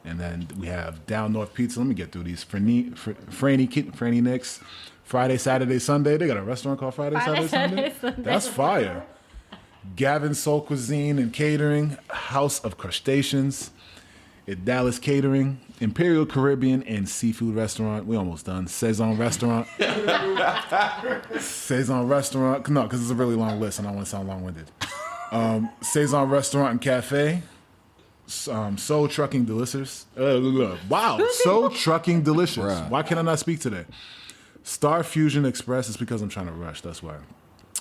[SPEAKER 1] And then we have Down North Pizza. Let me get through these. Franny Nick's. Friday, Saturday, Sunday. They got a restaurant called Friday, Saturday, Sunday? That's fire. Gavin's Soul Cuisine and Catering. House of Crustaceans. At Dallas Catering, Imperial Caribbean and Seafood Restaurant. We almost done. Saison Restaurant. Saison Restaurant. No, because it's a really long list and I don't want to sound long-winded. Saison Restaurant and Cafe. Soul Trucking Delicious. Wow. Soul Trucking Delicious. Bruh. Why can I not speak today? Star Fusion Express. It's because I'm trying to rush. That's why.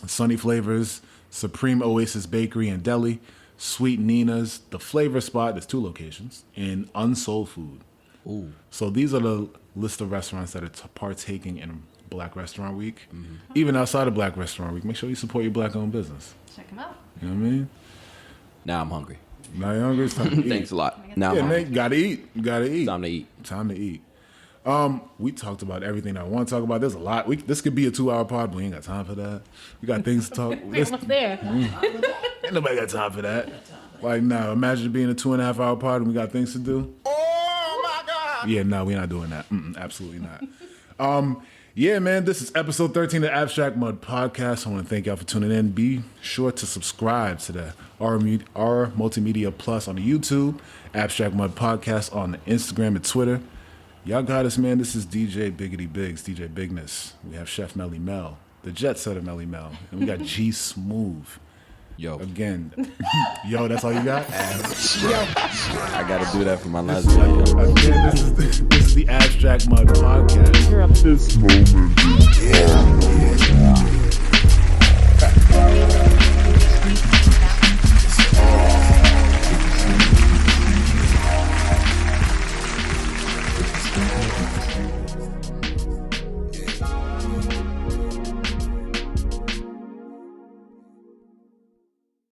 [SPEAKER 1] Sunny Flavors. Supreme Oasis Bakery and Deli. Sweet Nina's, The Flavor Spot, there's 2 locations, and Unsold Food. Ooh. So these are the list of restaurants that are partaking in Black Restaurant Week. Mm-hmm. Even outside of Black Restaurant Week, make sure you support your Black-owned business.
[SPEAKER 2] Check them out.
[SPEAKER 1] You know what I mean?
[SPEAKER 4] Now I'm hungry.
[SPEAKER 1] Now you're hungry? It's time to eat.
[SPEAKER 4] Thanks a lot. Now I'm hungry.
[SPEAKER 1] Man, gotta eat. You gotta eat.
[SPEAKER 4] Time to eat.
[SPEAKER 1] Time to eat. We talked about everything I want to talk about. There's a lot. This could be a 2-hour pod, but we ain't got time for that. We got things to talk.
[SPEAKER 2] We're almost there.
[SPEAKER 1] Ain't nobody got time for that. Like, now, imagine being a 2.5-hour pod and we got things to do. Oh, my God. Yeah, no, we're not doing that. Absolutely not. Yeah, man, this is episode 13 of Abstract Mud Podcast. I want to thank y'all for tuning in. Be sure to subscribe to the our Multimedia Plus on the YouTube, Abstract Mud Podcast on the Instagram and Twitter. Y'all got us, man. This is DJ Biggity Biggs, DJ Bigness. We have Chef Melly Mel, the jet setter Melly Mel, and we got G Smooth.
[SPEAKER 4] Yo.
[SPEAKER 1] Again. Yo, that's all you got?
[SPEAKER 4] I got to do that for my last video.
[SPEAKER 1] Again, this is the Abstract Mud Podcast.
[SPEAKER 5] This moment is